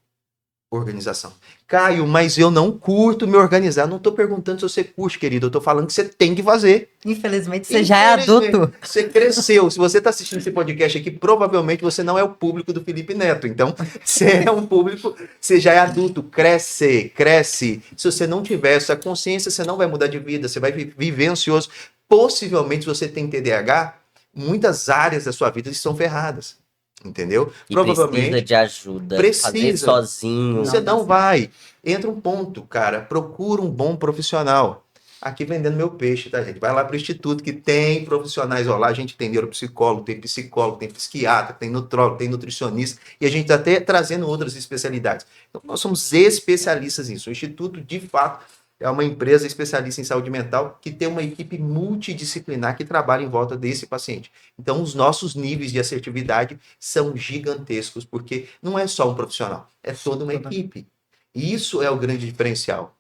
organização. Caio, mas eu não curto me organizar. Não estou perguntando se você curte, querido. Eu estou falando que você tem que fazer. Infelizmente, você já é adulto. Você cresceu. Se você está assistindo esse podcast aqui, provavelmente você não é o público do Felipe Neto. Então, você é um público, você já é adulto. Cresce, cresce. Se você não tiver essa consciência, você não vai mudar de vida. Você vai viver ansioso. Possivelmente, se você tem TDAH, muitas áreas da sua vida estão ferradas. Entendeu? E precisa de ajuda. Fazer sozinho. Você não vai. Entra um ponto, cara. Procura um bom profissional. Aqui vendendo meu peixe, tá, gente? Vai lá para o Instituto, que tem profissionais. Ó, lá a gente tem neuropsicólogo, tem psicólogo, tem psiquiatra, tem nutrólogo, tem nutricionista. E a gente está até trazendo outras especialidades. Então, nós somos especialistas nisso. O Instituto, de fato, é uma empresa especialista em saúde mental que tem uma equipe multidisciplinar que trabalha em volta desse paciente. Então, os nossos níveis de assertividade são gigantescos, porque não é só um profissional, é toda uma equipe. E isso é o grande diferencial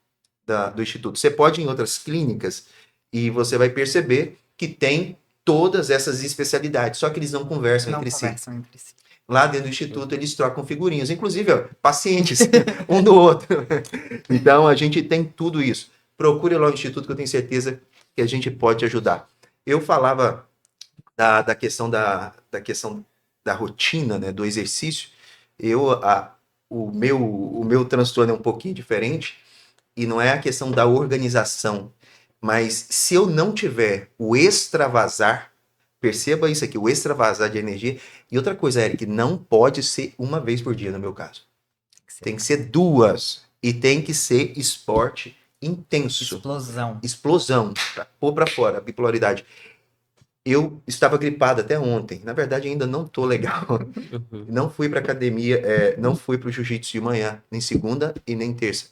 do Instituto. Você pode ir em outras clínicas e você vai perceber que tem todas essas especialidades, só que eles não conversam entre si. Lá dentro do Instituto, eles trocam figurinhas, inclusive ó, pacientes, um do outro. Então, a gente tem tudo isso. Procure lá o Instituto, que eu tenho certeza que a gente pode ajudar. Eu falava da questão da rotina, né, do exercício. O meu transtorno é um pouquinho diferente, e não é a questão da organização, mas se eu não tiver o extravasar, perceba isso aqui, o extravasar de energia. E outra coisa, Eric, não pode ser uma vez por dia, no meu caso. Tem que ser 2. E tem que ser esporte intenso. Explosão. Pra pôr pra fora, a bipolaridade. Eu estava gripado até ontem. Na verdade, ainda não tô legal. Não fui pra academia, não fui pro jiu-jitsu de manhã, nem segunda e nem terça.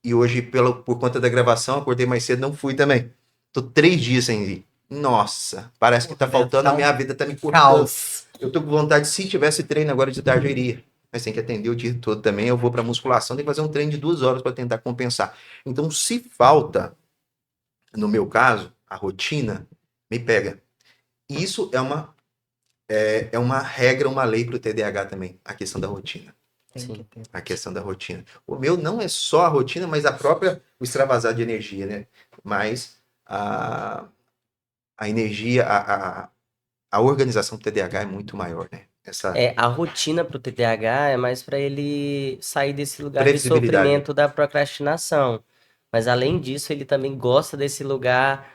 E hoje, por conta da gravação, acordei mais cedo, não fui também. Tô 3 dias sem ir. Nossa, parece que tá faltando, a minha vida tá me cortando. Caos. Eu tô com vontade, se tivesse treino agora de tarde, eu iria. Mas tem que atender o dia todo também. Eu vou pra musculação, tem que fazer um treino de 2 horas para tentar compensar. Então, se falta, no meu caso, a rotina, me pega. E isso é uma regra, uma lei pro TDAH também, a questão da rotina. A questão da rotina. O meu não é só a rotina, mas o extravasar de energia, né? Mas a energia, a organização do TDAH é muito maior, né? A rotina pro TDAH é mais para ele sair desse lugar de sofrimento da procrastinação. Mas além disso, ele também gosta desse lugar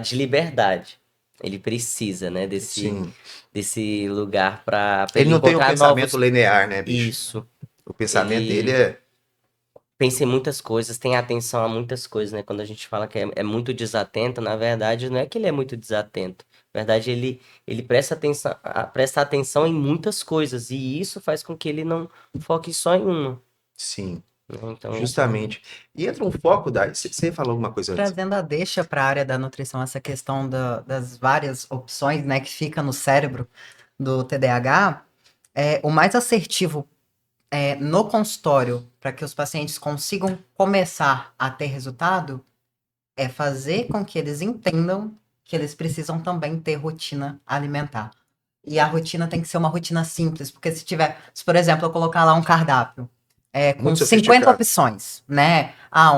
de liberdade. Ele precisa, né, desse lugar para ele não tem um pensamento linear, né, bicho? Isso. O pensamento dele é... Pensa em muitas coisas, tem atenção a muitas coisas, né? Quando a gente fala que é muito desatento, na verdade, não é que ele é muito desatento. Na verdade, ele presta atenção em muitas coisas, e isso faz com que ele não foque só em uma. Sim, então, justamente. E entra um foco Você falou alguma coisa antes? Trazendo a deixa para a área da nutrição, essa questão das várias opções, né, que fica no cérebro do TDAH, o mais assertivo no consultório, para que os pacientes consigam começar a ter resultado, é fazer com que eles entendam que eles precisam também ter rotina alimentar. E a rotina tem que ser uma rotina simples, porque se, por exemplo, eu colocar lá um cardápio com 50 opções, né?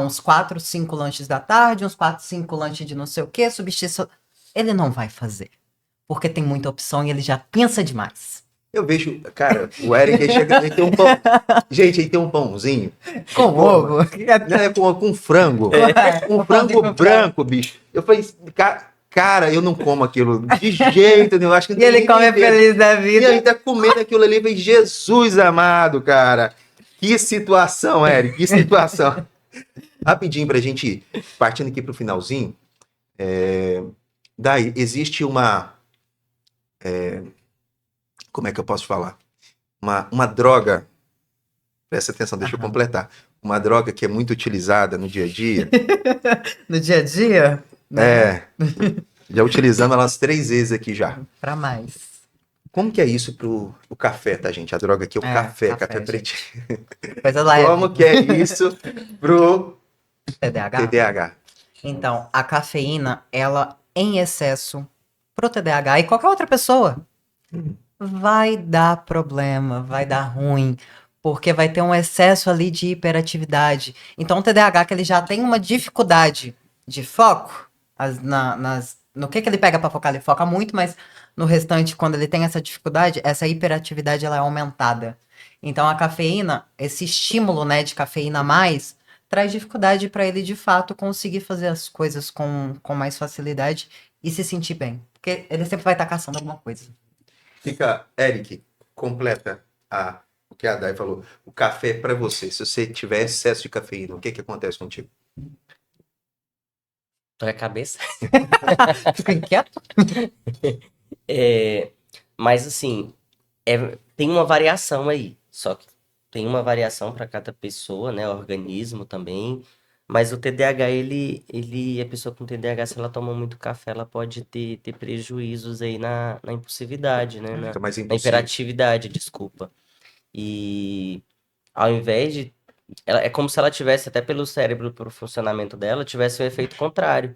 Uns 4, 5 lanches da tarde, uns 4, 5 lanches de não sei o quê, substituição. Ele não vai fazer, porque tem muita opção e ele já pensa demais. Eu vejo, cara, o Eric chega, ele tem um pão. Gente, ele tem um pãozinho. Com ovo. Com frango. Um frango branco, bicho. Eu falei, cara, eu não como aquilo de jeito nenhum. Acho que e ele come feliz da vida. E ele tá comendo aquilo ali. Eu falei, Jesus amado, cara. Que situação, Eric, que situação. Rapidinho pra gente ir, partindo aqui pro finalzinho. Daí, existe uma... como é que eu posso falar? Uma droga, presta atenção, deixa eu completar. uma droga que é muito utilizada no dia a dia. No dia a dia, né? É, já utilizamos elas 3 vezes aqui já. Pra mais. Como que é isso pro o café, tá, gente? A droga aqui é o café café, gente. pretinho. Coisa leve. Como que é isso pro TDAH? TDAH? Então, a cafeína, ela em excesso pro TDAH e qualquer outra pessoa vai dar problema, vai dar ruim, porque vai ter um excesso ali de hiperatividade. Então, o TDAH que ele já tem uma dificuldade de foco, no que ele pega para focar, ele foca muito, mas no restante, quando ele tem essa dificuldade, essa hiperatividade ela é aumentada. Então, a cafeína, esse estímulo, né, de cafeína a mais, traz dificuldade para ele de fato conseguir fazer as coisas com mais facilidade e se sentir bem. Porque ele sempre vai estar caçando alguma coisa. Fica, Eric, completa o que a Dai falou. O café é para você. Se você tiver excesso de cafeína, o que que acontece contigo? Dói a cabeça. Fica inquieto? Mas assim, tem uma variação aí. Só que tem uma variação para cada pessoa, né? Organismo também. Mas o TDAH, a pessoa com TDAH, se ela toma muito café, ela pode ter prejuízos aí na impulsividade, né? Fica mais Na impossível. hiperatividade, desculpa. E ao invés de. É como se ela tivesse, até pelo cérebro, pelo funcionamento dela, tivesse um efeito contrário.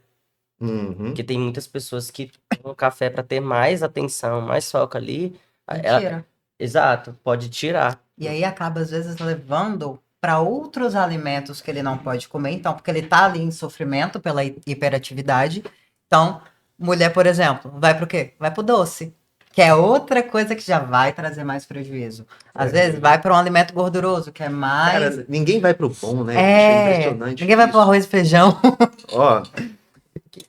Uhum. Porque tem muitas pessoas que tomam café para ter mais atenção, mais foco ali. Mentira. Exato, pode tirar. E aí acaba, às vezes, levando para outros alimentos que ele não pode comer. Então, porque ele tá ali em sofrimento pela hiperatividade. Então, mulher, por exemplo, vai pro quê? Vai pro doce. Que é outra coisa que já vai trazer mais prejuízo. Às vezes, vai para um alimento gorduroso, que é mais. Cara, ninguém vai pro bom, né? É impressionante. Ninguém vai pro arroz e feijão. Ó,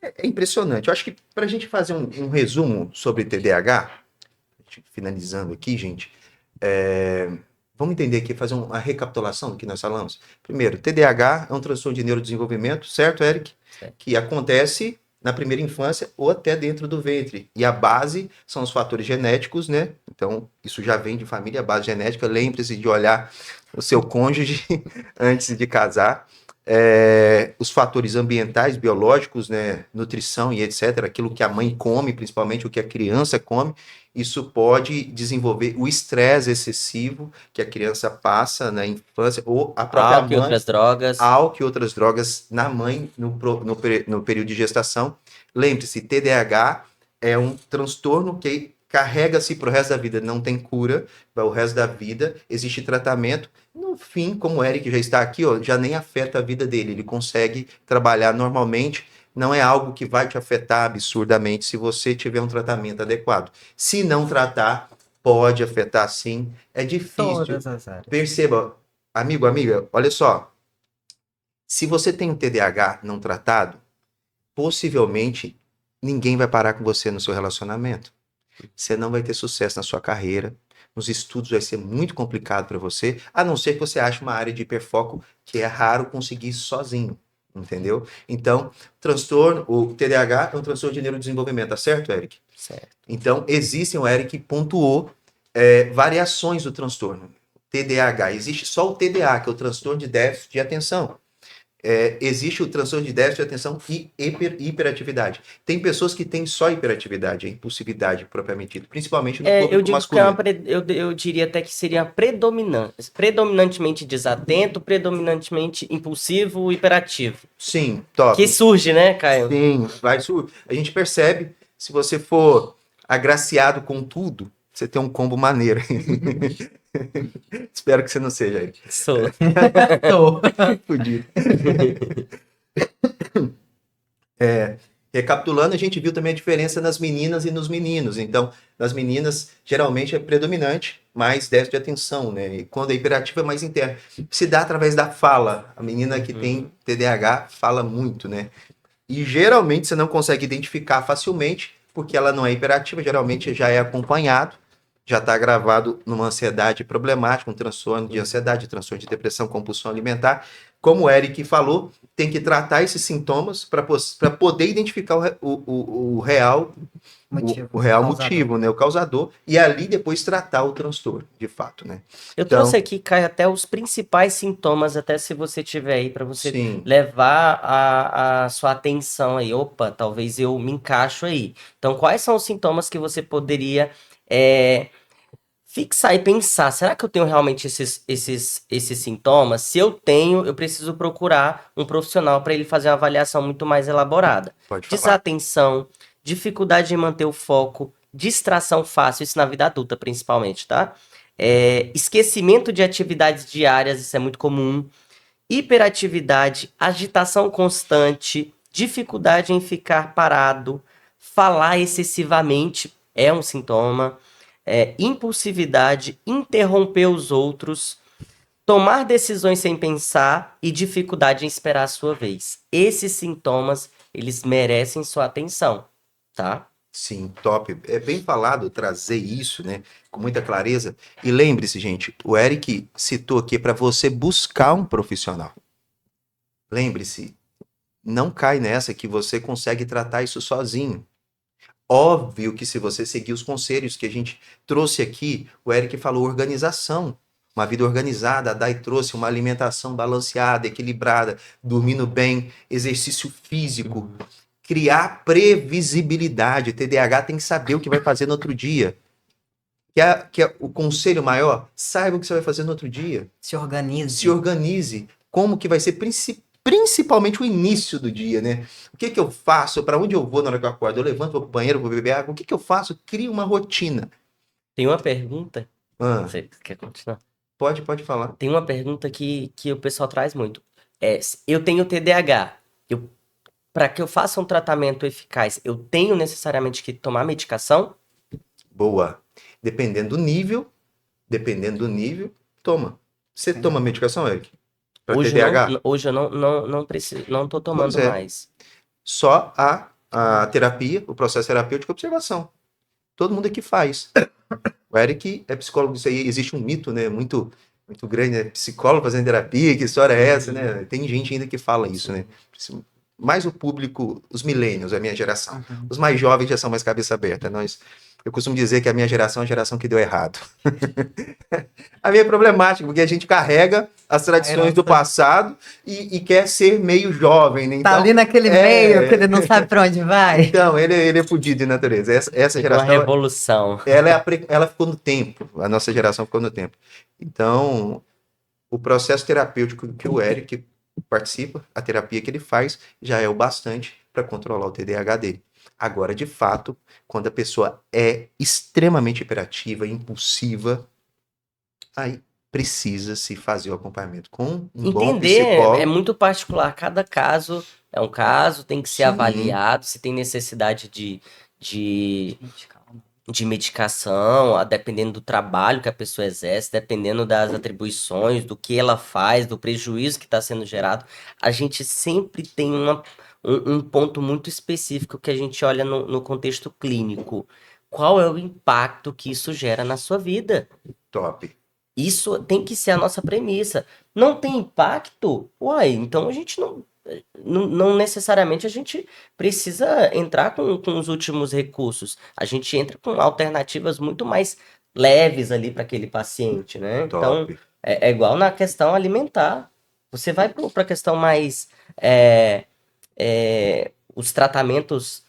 é impressionante. Eu acho que para a gente fazer um resumo sobre TDAH, finalizando aqui, gente, vamos entender aqui, fazer uma recapitulação do que nós falamos. Primeiro, TDAH é um transtorno de neurodesenvolvimento, certo, Eric? Certo. Que acontece na primeira infância ou até dentro do ventre. E a base são os fatores genéticos, né? Então, isso já vem de família, a base genética. Lembre-se de olhar o seu cônjuge antes de casar. Os fatores ambientais, biológicos, né, nutrição e etc., aquilo que a mãe come, principalmente o que a criança come, isso pode desenvolver o estresse excessivo que a criança passa na infância, ou a própria Álcool e outras drogas. álcool e outras drogas na mãe no período de gestação. Lembre-se, TDAH é um transtorno que carrega-se para o resto da vida, não tem cura para o resto da vida, existe tratamento. No fim, como o Eric já está aqui, ó, já nem afeta a vida dele, ele consegue trabalhar normalmente, não é algo que vai te afetar absurdamente se você tiver um tratamento adequado. Se não tratar, pode afetar sim, é difícil. Todas as áreas. Perceba, amigo, amiga, olha só, se você tem um TDAH não tratado, possivelmente ninguém vai parar com você no seu relacionamento. Você não vai ter sucesso na sua carreira, nos estudos vai ser muito complicado para você, a não ser que você ache uma área de hiperfoco que é raro conseguir sozinho, entendeu? Então, o TDAH é um transtorno de neurodesenvolvimento, tá certo, Eric? Certo. Então, existem, o Eric pontuou, variações do transtorno. TDAH, existe só o TDA, que é o transtorno de déficit de atenção. Existe o transtorno de déficit de atenção e hiperatividade. Tem pessoas que têm só hiperatividade, a impulsividade propriamente dita, principalmente no Eu público digo masculino. que eu diria até que seria predominantemente desatento, predominantemente impulsivo, hiperativo. Sim, top. Que surge, né, Caio? Sim, a gente percebe, se você for agraciado com tudo, você tem um combo maneiro. Espero que você não seja aí. Sou. Fudido. Recapitulando, a gente viu também a diferença nas meninas e nos meninos. Então, nas meninas, geralmente é predominante mais déficit de atenção, né? E quando é hiperativa é mais interna. Se dá através da fala. A menina que tem TDAH fala muito, né? E geralmente você não consegue identificar facilmente, porque ela não é hiperativa, geralmente já é acompanhado, já está agravado numa ansiedade problemática, um transtorno de ansiedade, transtorno de depressão, compulsão alimentar. como o Eric falou, tem que tratar esses sintomas para poder identificar o real Motivo. o real Causador. motivo, né? O causador, e ali depois tratar o transtorno, de fato, né? Eu Então, trouxe aqui, Caio, até os principais sintomas, até se você tiver aí, para você sim, levar a sua atenção aí. Opa, talvez eu me encaixo aí. Então, quais são os sintomas que você poderia fixar e pensar? Será que eu tenho realmente esses sintomas? Se eu tenho, eu preciso procurar um profissional para ele fazer uma avaliação muito mais elaborada. pode falar. Desatenção, dificuldade em manter o foco, distração fácil, isso na vida adulta principalmente, tá? Esquecimento de atividades diárias, isso é muito comum. Hiperatividade, agitação constante, dificuldade em ficar parado, falar excessivamente é um sintoma. Impulsividade, interromper os outros, tomar decisões sem pensar e dificuldade em esperar a sua vez. Esses sintomas, eles merecem sua atenção, tá? Sim, top. É bem falado trazer isso, né, com muita clareza. E lembre-se, gente, o Eric citou aqui para você buscar um profissional. Lembre-se, não cai nessa que você consegue tratar isso sozinho. Óbvio que se você seguir os conselhos que a gente trouxe aqui, o Eric falou organização, uma vida organizada, a Dai trouxe uma alimentação balanceada, equilibrada, dormindo bem, exercício físico, criar previsibilidade. O TDAH tem que saber o que vai fazer no outro dia. Que é o conselho maior? Saiba o que você vai fazer no outro dia. Se organize. Se organize. Como que vai ser principalmente o início do dia, né? O que que eu faço? Para onde eu vou na hora que eu acordo? Eu levanto, vou pro banheiro, vou beber água. O que que eu faço? Crio uma rotina. Tem uma pergunta, Ah, você quer continuar? pode falar. Tem uma pergunta que o pessoal traz muito. Eu tenho TDAH, para que eu faça um tratamento eficaz, eu tenho necessariamente que tomar medicação? Boa. Dependendo do nível, toma. Você toma medicação, Eric? Para TDAH? Hoje eu não preciso, não tô tomando Pois é. mais. Só a terapia, o processo terapêutico, observação. Todo mundo aqui faz. O Eric é psicólogo, isso aí existe um mito, né? Muito grande, né? Psicólogo fazendo terapia, que história é essa, né? Tem gente ainda que fala isso, né? Mais o público, os millennials, a minha geração. Os mais jovens já são mais cabeça aberta. Eu costumo dizer que a minha geração é a geração que deu errado. A minha é problemática, porque a gente carrega as tradições do passado e quer ser meio jovem, né? Tá Então, ali naquele meio que ele não sabe pra onde vai. então, ele é fudido de natureza. Essa Uma geração, revolução. ela ficou no tempo. A nossa geração ficou no tempo. Então, o processo terapêutico que o Eric participa, a terapia que ele faz, já é o bastante para controlar o TDAH dele. Agora, de fato, quando a pessoa é extremamente hiperativa, impulsiva, aí precisa se fazer o acompanhamento com um bom Entender psicólogo. é muito particular. Cada caso é um caso, tem que ser Sim. avaliado, se tem necessidade de medicação, dependendo do trabalho que a pessoa exerce, dependendo das atribuições, do que ela faz, do prejuízo que está sendo gerado. A gente sempre tem um ponto muito específico que a gente olha no contexto clínico. Qual é o impacto que isso gera na sua vida? Top. Isso tem que ser a nossa premissa. Não tem impacto? Uai, então a gente não necessariamente a gente precisa entrar com os últimos recursos. A gente entra com alternativas muito mais leves ali para aquele paciente, né? Então, Top. é igual na questão alimentar. Você vai para a questão mais... os tratamentos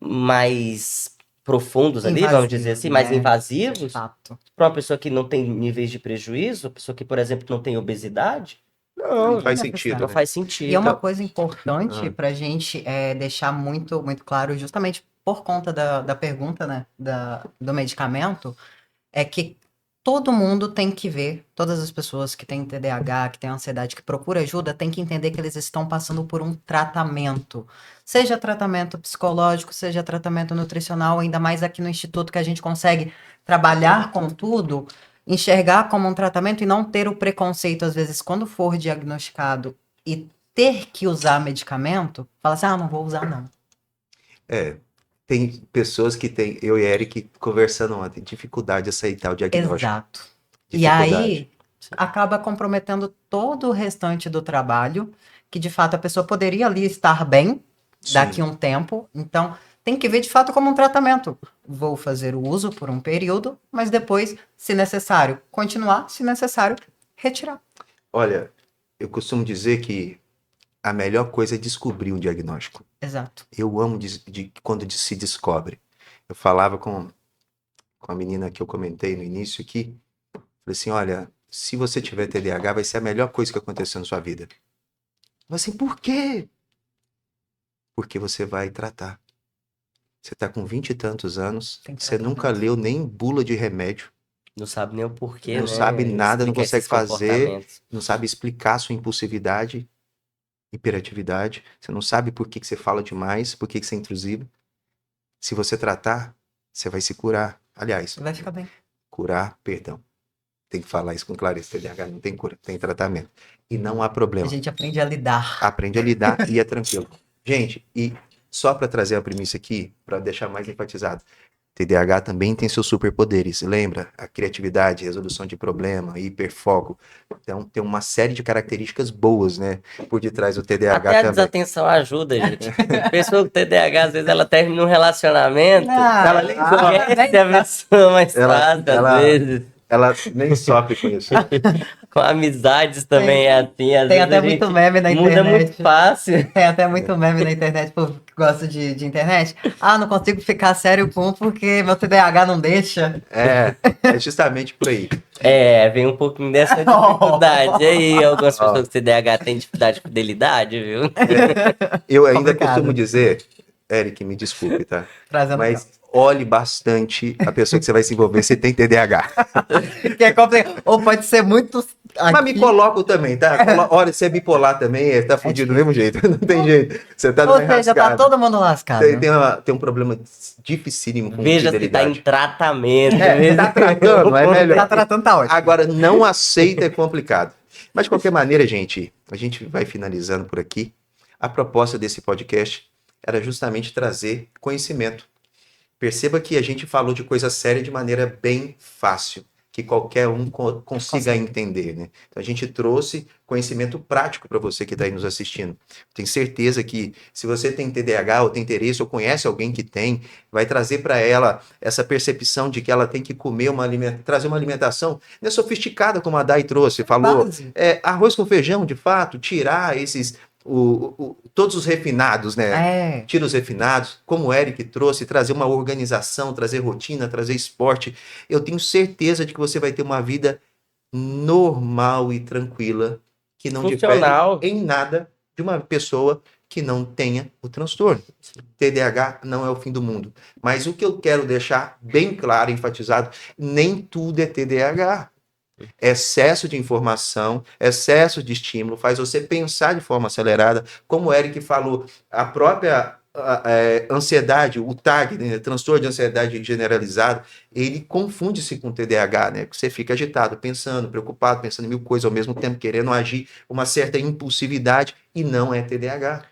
mais profundos ali, vamos dizer assim, mais né? invasivos, Fato. para uma pessoa que não tem níveis de prejuízo, pessoa que, por exemplo, não tem obesidade, Não faz é sentido, não né? faz sentido. E é uma coisa importante Ah. para a gente deixar muito, muito claro, justamente por conta da pergunta, né, do medicamento, é que todo mundo tem que ver, todas as pessoas que têm TDAH, que têm ansiedade, que procuram ajuda, tem que entender que eles estão passando por um tratamento. Seja tratamento psicológico, seja tratamento nutricional, ainda mais aqui no Instituto que a gente consegue trabalhar com tudo, enxergar como um tratamento e não ter o preconceito, às vezes, quando for diagnosticado e ter que usar medicamento, fala assim, não vou usar não. Tem pessoas que têm, eu e Eric conversando ontem, dificuldade de aceitar o diagnóstico. Exato. E Dificuldade. aí, acaba comprometendo todo o restante do trabalho, que de fato a pessoa poderia ali estar bem daqui a um tempo. Então, tem que ver de fato como um tratamento. Vou fazer o uso por um período, mas depois, se necessário, continuar, se necessário, retirar. Olha, eu costumo dizer que a melhor coisa é descobrir um diagnóstico. Exato. Eu amo quando se descobre. Eu falava com a menina que eu comentei no início aqui, falei assim, olha, se você tiver TDAH, vai ser a melhor coisa que aconteceu na sua vida. Eu falei assim, por quê? Porque você vai tratar. Você está com 20 e tantos anos, Tem você tratamento. nunca leu nem bula de remédio, Não sabe nem o porquê, não né? sabe nada, não Explicar consegue esses fazer, comportamentos. não sabe explicar sua impulsividade, hiperatividade, você não sabe por que que você fala demais, por que que você é intrusivo. Se você tratar, você vai se curar. Aliás, Vai ficar bem. curar, perdão. Tem que falar isso com clareza. TDAH não tem cura, tem tratamento. E não há A problema. gente aprende a lidar. Aprende a lidar e é tranquilo. Gente, e só para trazer a premissa aqui, para deixar mais enfatizado, TDAH também tem seus superpoderes. Lembra? A criatividade, resolução de problema, hiperfoco. Então, tem uma série de características boas, né? Por detrás do TDAH Até a também. desatenção ajuda, gente. A pessoa com TDAH, às vezes, ela termina um relacionamento, Ela nem esquece a pessoa mais fácil, ela- às vezes. Ela nem sofre com isso. Com amizades também é assim, às Tem vezes até a muito gente meme na muda internet. muito fácil. Tem até muito meme na internet, por que gosta de internet. Ah, não consigo ficar sério com um porque meu TDAH não deixa. É justamente por aí. É, vem um pouquinho dessa dificuldade aí. Algumas pessoas com TDAH têm dificuldade de fidelidade, viu? Eu ainda Complicado. costumo dizer, Eric, me desculpe, tá? Trazendo Mas olhe bastante a pessoa que você vai se envolver se tem TDAH. que é complicado. Ou pode ser muito. Mas me aqui. coloco também, tá? Olha, se é bipolar também, tá fudido do mesmo jeito. Não tem jeito. Você tá Ou numa seja, tá enrascada. todo mundo lascado. Tem um problema dificílimo com Veja se tá fidelidade. em tratamento. É, veja tá se- tratando, é melhor. Tá tratando, tá ótimo. Agora, não aceita é complicado. Mas, de qualquer maneira, gente, a gente vai finalizando por aqui. A proposta desse podcast era justamente trazer conhecimento. Perceba que a gente falou de coisa séria de maneira bem fácil, que qualquer um consiga entender, né? Então, a gente trouxe conhecimento prático para você que está aí nos assistindo. Tenho certeza que se você tem TDAH ou tem interesse ou conhece alguém que tem, vai trazer para ela essa percepção de que ela tem que comer trazer uma alimentação não é sofisticada como a Dai trouxe, falou. Base. Arroz com feijão, de fato, tirar esses todos os refinados, né? É. Tira os refinados, como o Eric trouxe, trazer uma organização, trazer rotina, trazer esporte. Eu tenho certeza de que você vai ter uma vida normal e tranquila, que não Funcional. difere em nada de uma pessoa que não tenha o transtorno. TDAH não é o fim do mundo. Mas o que eu quero deixar bem claro, enfatizado, nem tudo é TDAH. Excesso de informação, excesso de estímulo, faz você pensar de forma acelerada. Como o Eric falou, a própria ansiedade, o TAG, né, transtorno de ansiedade generalizado, ele confunde-se com TDAH, né? Você fica agitado, pensando, preocupado, pensando em mil coisas ao mesmo tempo, querendo agir, uma certa impulsividade, e não é TDAH.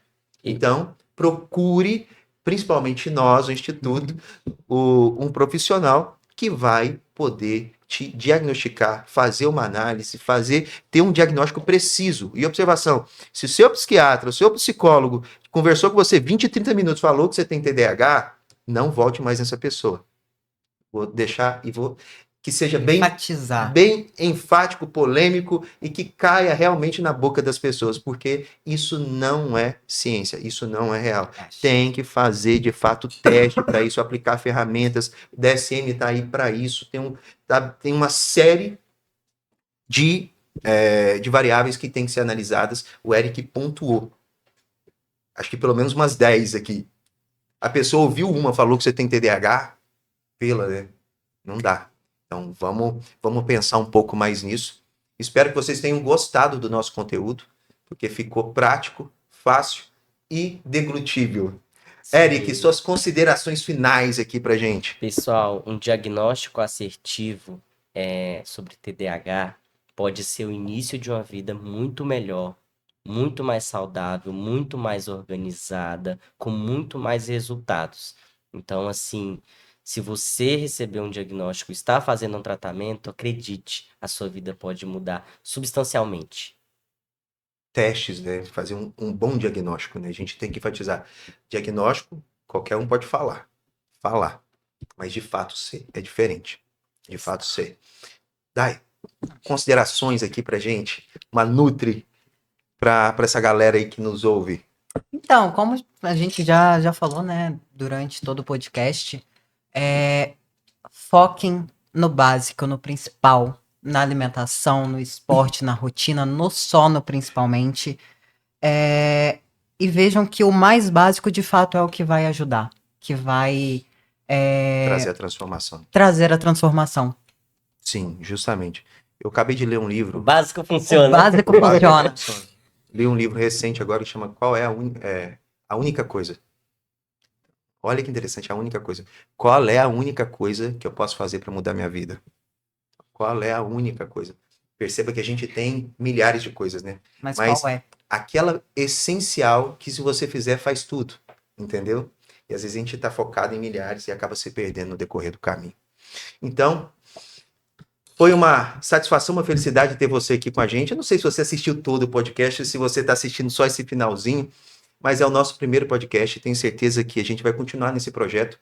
Então, procure, principalmente nós, o Instituto, um profissional que vai poder te diagnosticar, fazer uma análise, ter um diagnóstico preciso. E observação, se o seu psiquiatra, o seu psicólogo conversou com você 20, 30 minutos, falou que você tem TDAH, não volte mais nessa pessoa. Vou deixar e vou que seja Enfatizar. bem enfático, polêmico e que caia realmente na boca das pessoas, porque isso não é ciência, isso não é real. Tem que fazer, de fato, teste para isso, aplicar ferramentas. O DSM está aí para isso. Tem uma série de variáveis que tem que ser analisadas. O Eric pontuou. Acho que pelo menos umas 10 aqui. A pessoa ouviu uma, falou que você tem TDAH, né? Não dá. Então, vamos pensar um pouco mais nisso. Espero que vocês tenham gostado do nosso conteúdo, porque ficou prático, fácil e deglutível. Sim. Eric, suas considerações finais aqui pra gente. Pessoal, um diagnóstico assertivo sobre TDAH pode ser o início de uma vida muito melhor, muito mais saudável, muito mais organizada, com muito mais resultados. Então, assim, Se você receber um diagnóstico, está fazendo um tratamento, acredite, a sua vida pode mudar substancialmente. Testes, né? Fazer um bom diagnóstico, né? A gente tem que enfatizar. Diagnóstico, qualquer um pode falar. Falar. Mas de fato ser é diferente. De fato ser. Dai, considerações aqui pra gente. Uma nutri pra essa galera aí que nos ouve. Então, como a gente já falou, né, durante todo o podcast, foquem no básico, no principal, na alimentação, no esporte, na rotina, no sono principalmente, e vejam que o mais básico de fato é o que vai ajudar, que vai Trazer a transformação. trazer a transformação. Sim, justamente. Eu acabei de ler um O livro. básico O funciona. básico funciona. Li um livro recente agora que chama Qual é a única coisa? Olha que interessante, a única coisa. Qual é a única coisa que eu posso fazer para mudar minha vida? Qual é a única coisa? Perceba que a gente tem milhares de coisas, né? Mas Mas qual é? aquela essencial que se você fizer faz tudo, entendeu? E às vezes a gente está focado em milhares e acaba se perdendo no decorrer do caminho. Então, foi uma satisfação, uma felicidade ter você aqui com a gente. Eu não sei se você assistiu todo o podcast, se você está assistindo só esse finalzinho, mas é o nosso primeiro podcast. Tenho certeza que a gente vai continuar nesse projeto.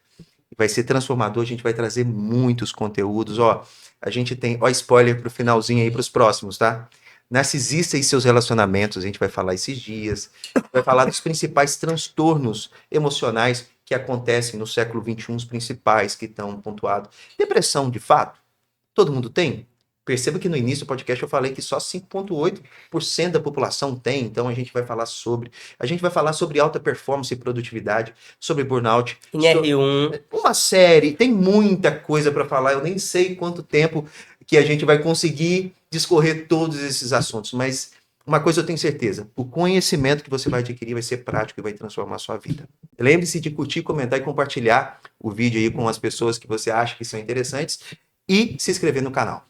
Vai ser transformador, a gente vai trazer muitos conteúdos. Ó, a gente tem, ó, spoiler pro finalzinho aí pros próximos, tá? Narcisista e seus relacionamentos, a gente vai falar esses dias. Vai falar dos principais transtornos emocionais que acontecem no século XXI, os principais que estão pontuados. Depressão, de fato, todo mundo tem? Perceba que no início do podcast eu falei que só 5,8% da população tem, então a gente vai falar sobre. A gente vai falar sobre alta performance e produtividade, sobre burnout, Em R1, uma série, tem muita coisa para falar, eu nem sei quanto tempo que a gente vai conseguir discorrer todos esses assuntos, mas uma coisa eu tenho certeza, o conhecimento que você vai adquirir vai ser prático e vai transformar a sua vida. Lembre-se de curtir, comentar e compartilhar o vídeo aí com as pessoas que você acha que são interessantes e se inscrever no canal.